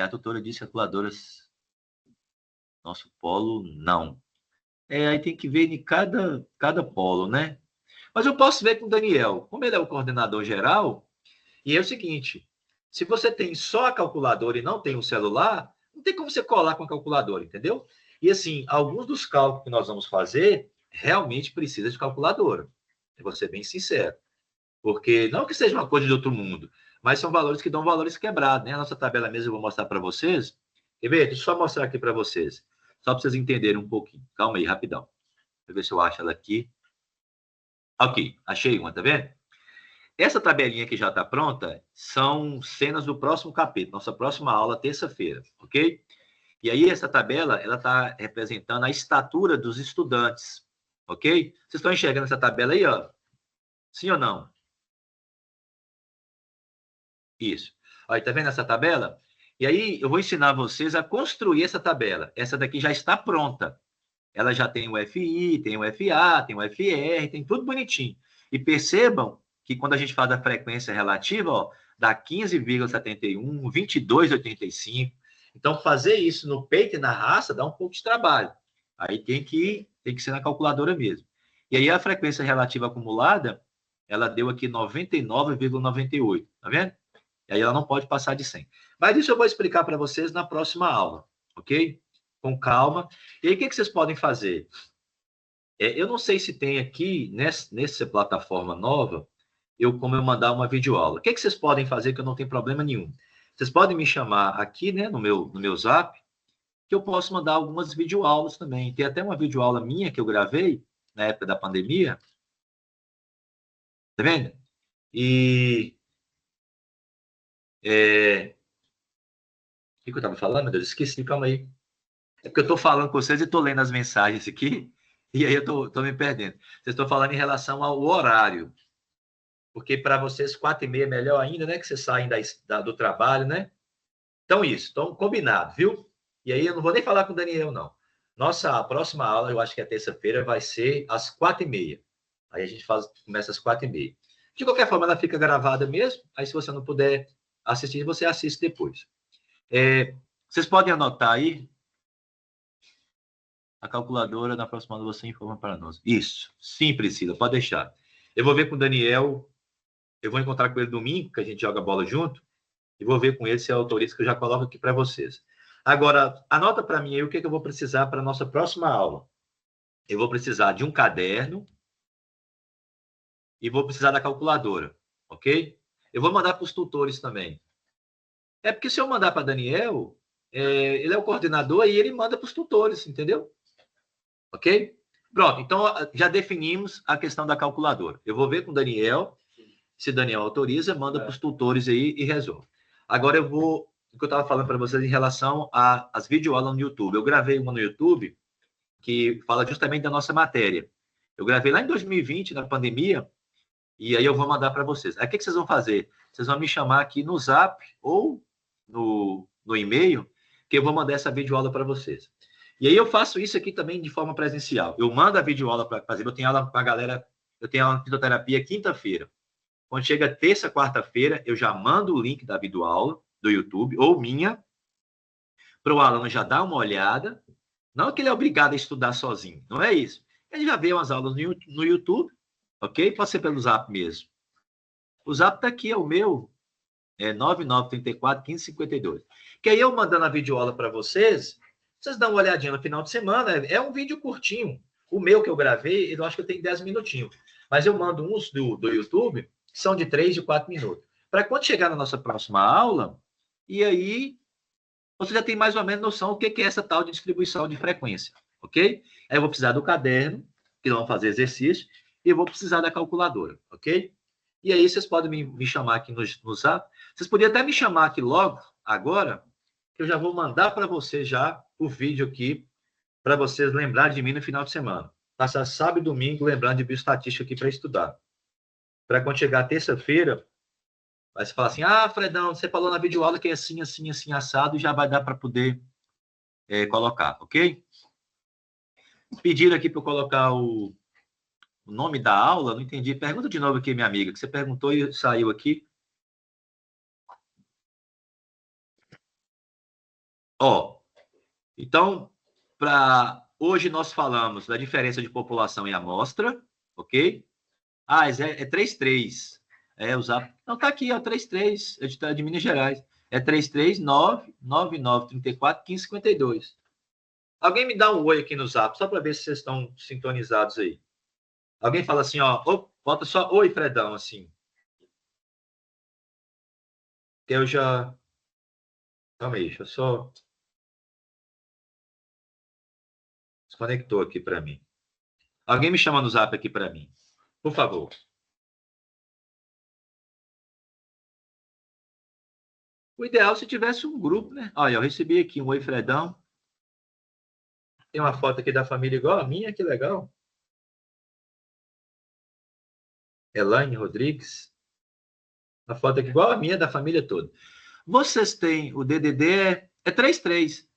a tutora disse calculadoras, nosso polo, não. Aí tem que ver em cada polo, né? Mas eu posso ver com o Daniel, como ele é o coordenador geral, e é o seguinte: se você tem só a calculadora e não tem o celular, não tem como você colar com a calculadora, entendeu? E assim, alguns dos cálculos que nós vamos fazer realmente precisa de calculadora. Eu vou ser bem sincero. Porque não que seja uma coisa de outro mundo, mas são valores que dão valores quebrados, né? A nossa tabela mesmo eu vou mostrar para vocês. Quer ver? Deixa eu só mostrar aqui para vocês. Só para vocês entenderem um pouquinho. Calma aí, rapidão. Deixa eu ver se eu acho ela aqui. Ok, achei uma, tá vendo? Essa tabelinha que já está pronta são cenas do próximo capítulo, nossa próxima aula, terça-feira, ok? E aí essa tabela, ela está representando a estatura dos estudantes, ok? Vocês estão enxergando essa tabela aí, ó? Sim ou não? Isso. Olha, tá vendo essa tabela? E aí eu vou ensinar vocês a construir essa tabela. Essa daqui já está pronta. Ela já tem o FI, tem o FA, tem o FR, tem tudo bonitinho. E percebam que quando a gente faz a frequência relativa, ó, dá 15,71, 22,85. Então, fazer isso no peito e na raça dá um pouco de trabalho. Aí tem que ser na calculadora mesmo. E aí a frequência relativa acumulada, ela deu aqui 99,98. Tá vendo? E aí ela não pode passar de 100. Mas isso eu vou explicar para vocês na próxima aula, ok? Com calma. E aí, o que vocês podem fazer? Eu não sei se tem aqui, nessa plataforma nova, como eu mandar uma videoaula. O que vocês podem fazer que eu não tenho problema nenhum? Vocês podem me chamar aqui, né, no meu Zap, que eu posso mandar algumas videoaulas também. Tem até uma videoaula minha que eu gravei na época da pandemia. Tá vendo? E... o que eu estava falando, meu Deus? Esqueci, calma aí. É porque eu estou falando com vocês e estou lendo as mensagens aqui, e aí eu estou me perdendo. Vocês estão falando em relação ao horário, porque para vocês 4h30 é melhor ainda, né? Que vocês saem do trabalho, né? Então, isso. Então, combinado, viu? E aí eu não vou nem falar com o Daniel, não. Nossa próxima aula, eu acho que é terça-feira, vai ser às 4h30. Aí a gente começa às 4h30. De qualquer forma, ela fica gravada mesmo. Aí, se você não puder assistir, você assiste depois. Vocês podem anotar aí. A calculadora, na próxima aula, você informa para nós. Isso. Sim, Priscila, pode deixar. Eu vou ver com o Daniel. Eu vou encontrar com ele domingo, que a gente joga bola junto. E vou ver com ele se é autorista, que eu já coloco aqui para vocês. Agora, anota para mim aí o que eu vou precisar para a nossa próxima aula. Eu vou precisar de um caderno e vou precisar da calculadora, ok? Eu vou mandar para os tutores também. É porque se eu mandar para Daniel, ele é o coordenador e ele manda para os tutores, entendeu? Ok? Pronto, então já definimos a questão da calculadora. Eu vou ver com o Daniel, se Daniel autoriza, manda para os tutores aí e resolve. Agora o que eu estava falando para vocês em relação às videoaulas no YouTube. Eu gravei uma no YouTube que fala justamente da nossa matéria. Eu gravei lá em 2020, na pandemia, e aí eu vou mandar para vocês. Aí o que vocês vão fazer? Vocês vão me chamar aqui no Zap ou no e-mail, que eu vou mandar essa videoaula para vocês. E aí eu faço isso aqui também de forma presencial. Eu mando a videoaula para fazer. Eu tenho aula para a galera, eu tenho aula de fisioterapia quinta-feira. Quando chega terça, quarta-feira, eu já mando o link da videoaula do YouTube, ou minha, para o aluno já dar uma olhada. Não que ele é obrigado a estudar sozinho, não é isso. Ele já vê umas aulas no YouTube, ok? Pode ser pelo Zap mesmo. O Zap está aqui, é o meu, 9934-1552. Que aí eu mandando a videoaula para vocês dão uma olhadinha no final de semana, é um vídeo curtinho. O meu que eu gravei, eu acho que eu tenho 10 minutinhos. Mas eu mando uns do YouTube, que são de 3 e 4 minutos. Para quando chegar na nossa próxima aula, e aí você já tem mais ou menos noção do que é essa tal de distribuição de frequência, ok? Aí eu vou precisar do caderno, que vão fazer exercício, e eu vou precisar da calculadora, ok? E aí vocês podem me chamar aqui no Zap. Vocês podiam até me chamar aqui logo, agora, que eu já vou mandar para vocês já o vídeo aqui, para vocês lembrarem de mim no final de semana. Passar sábado e domingo lembrando de bioestatística aqui para estudar. Para quando chegar terça-feira, vai se falar assim, Fredão, você falou na videoaula que é assim, assim, assim, assado, e já vai dar para poder colocar, ok? Pediram aqui para eu colocar o nome da aula, não entendi. Pergunta de novo aqui, minha amiga, que você perguntou e saiu aqui. Então, hoje nós falamos da diferença de população e amostra, ok? É 3,3. Usar. Não, tá aqui, ó, 3,3, de Minas Gerais. É 339-9934-1552. Alguém me dá um oi aqui no Zap, só para ver se vocês estão sintonizados aí. Alguém fala assim, bota só oi, Fredão, assim. Que eu já... Calma aí, deixa eu só... Desconectou aqui para mim. Alguém me chama no Zap aqui para mim. Por favor. O ideal é se tivesse um grupo, né? Olha, eu recebi aqui um oi, Fredão. Tem uma foto aqui da família igual a minha, que legal. Elaine Rodrigues. A foto aqui igual a minha, da família toda. Vocês têm o DDD, é 33.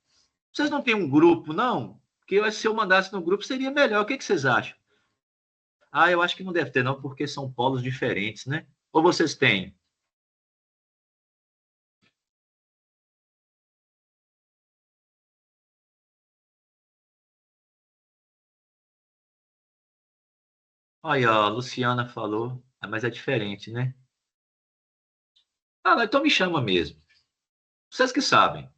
Vocês não têm um grupo, não? Porque se eu mandasse no grupo seria melhor. O que vocês acham? Eu acho que não deve ter, não, porque são polos diferentes, né? Ou vocês têm? Olha, a Luciana falou, mas é diferente, né? Então me chama mesmo. Vocês que sabem.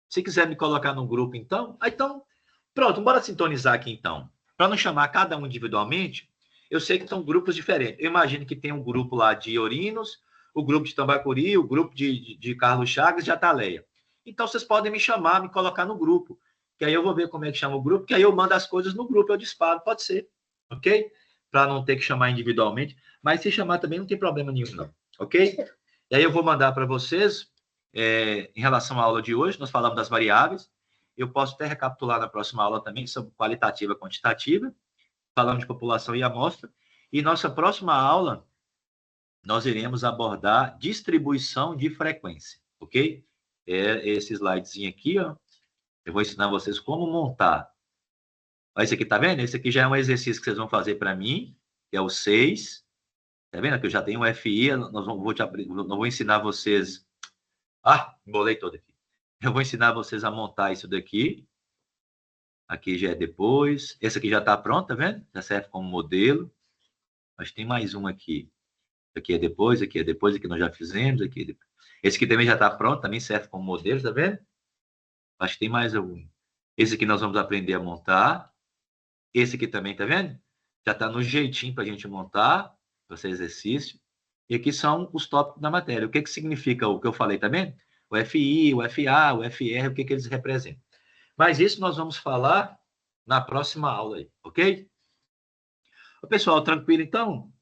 Se quiser me colocar num grupo, então... Então, pronto, bora sintonizar aqui, então. Para não chamar cada um individualmente, eu sei que são grupos diferentes. Eu imagino que tem um grupo lá de Orinos, o grupo de Tambacuri, o grupo de Carlos Chagas, de Ataleia. Então, vocês podem me chamar, me colocar no grupo, que aí eu vou ver como é que chama o grupo, que aí eu mando as coisas no grupo, eu disparo, pode ser, ok? Para não ter que chamar individualmente, mas se chamar também não tem problema nenhum, não, ok? E aí eu vou mandar para vocês, em relação à aula de hoje, nós falamos das variáveis, Eu posso até recapitular na próxima aula também sobre qualitativa e quantitativa, falando de população e amostra. E nossa próxima aula, nós iremos abordar distribuição de frequência, ok? É esse slidezinho aqui, ó. Eu vou ensinar vocês como montar. Olha, esse aqui, tá vendo? Esse aqui já é um exercício que vocês vão fazer para mim, que é o 6. Tá vendo? Que eu já tenho um FI, não vou ensinar vocês. Ah, embolei todo aqui. Eu vou ensinar vocês a montar isso daqui. Aqui já é depois. Esse aqui já está pronto, tá vendo? Já serve como modelo. Mas tem mais um aqui. Aqui é depois, aqui é depois, aqui nós já fizemos, aqui é depois. Esse aqui também já está pronto, também serve como modelo, tá vendo? Acho que tem mais algum. Esse aqui nós vamos aprender a montar. Esse aqui também, tá vendo? Já está no jeitinho para a gente montar, para ser exercício. E aqui são os tópicos da matéria. O que significa o que eu falei, tá vendo? O FI, o FA, o FR, o que eles representam. Mas isso nós vamos falar na próxima aula aí, ok? Pessoal, tranquilo então?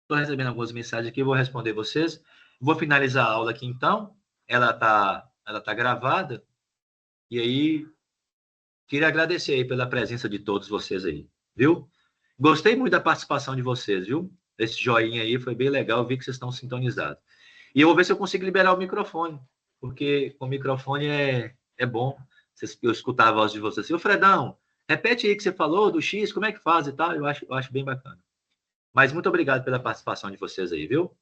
Estou recebendo algumas mensagens aqui, vou responder vocês. Vou finalizar a aula aqui então. Ela tá gravada. E aí, queria agradecer aí pela presença de todos vocês aí, viu? Gostei muito da participação de vocês, viu? Esse joinha aí foi bem legal, vi que vocês estão sintonizados. E eu vou ver se eu consigo liberar o microfone, porque com o microfone é bom. Eu escutar a voz de vocês assim, ô Fredão, repete aí que você falou do X, como é que faz e tal, eu acho bem bacana. Mas muito obrigado pela participação de vocês aí, viu?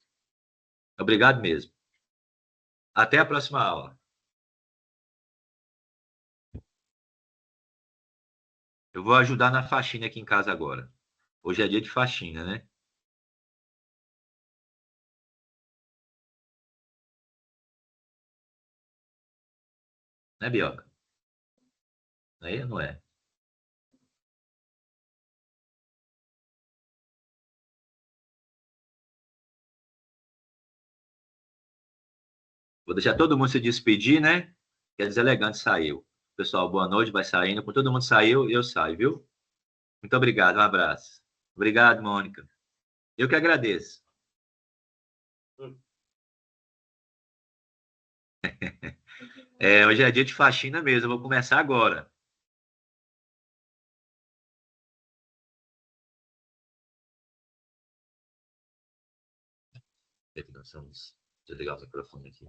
Obrigado mesmo. Até a próxima aula. Eu vou ajudar na faxina aqui em casa agora. Hoje é dia de faxina, né? Né, Bioca? Aí não é. Vou deixar todo mundo se despedir, né? Que a Deselegante saiu. Pessoal, boa noite, vai saindo. Quando todo mundo saiu, eu saio, viu? Muito obrigado, um abraço. Obrigado, Mônica. Eu que agradeço. Hoje é dia de faxina mesmo, eu vou começar agora. Nós vamos desligar o microfone aqui.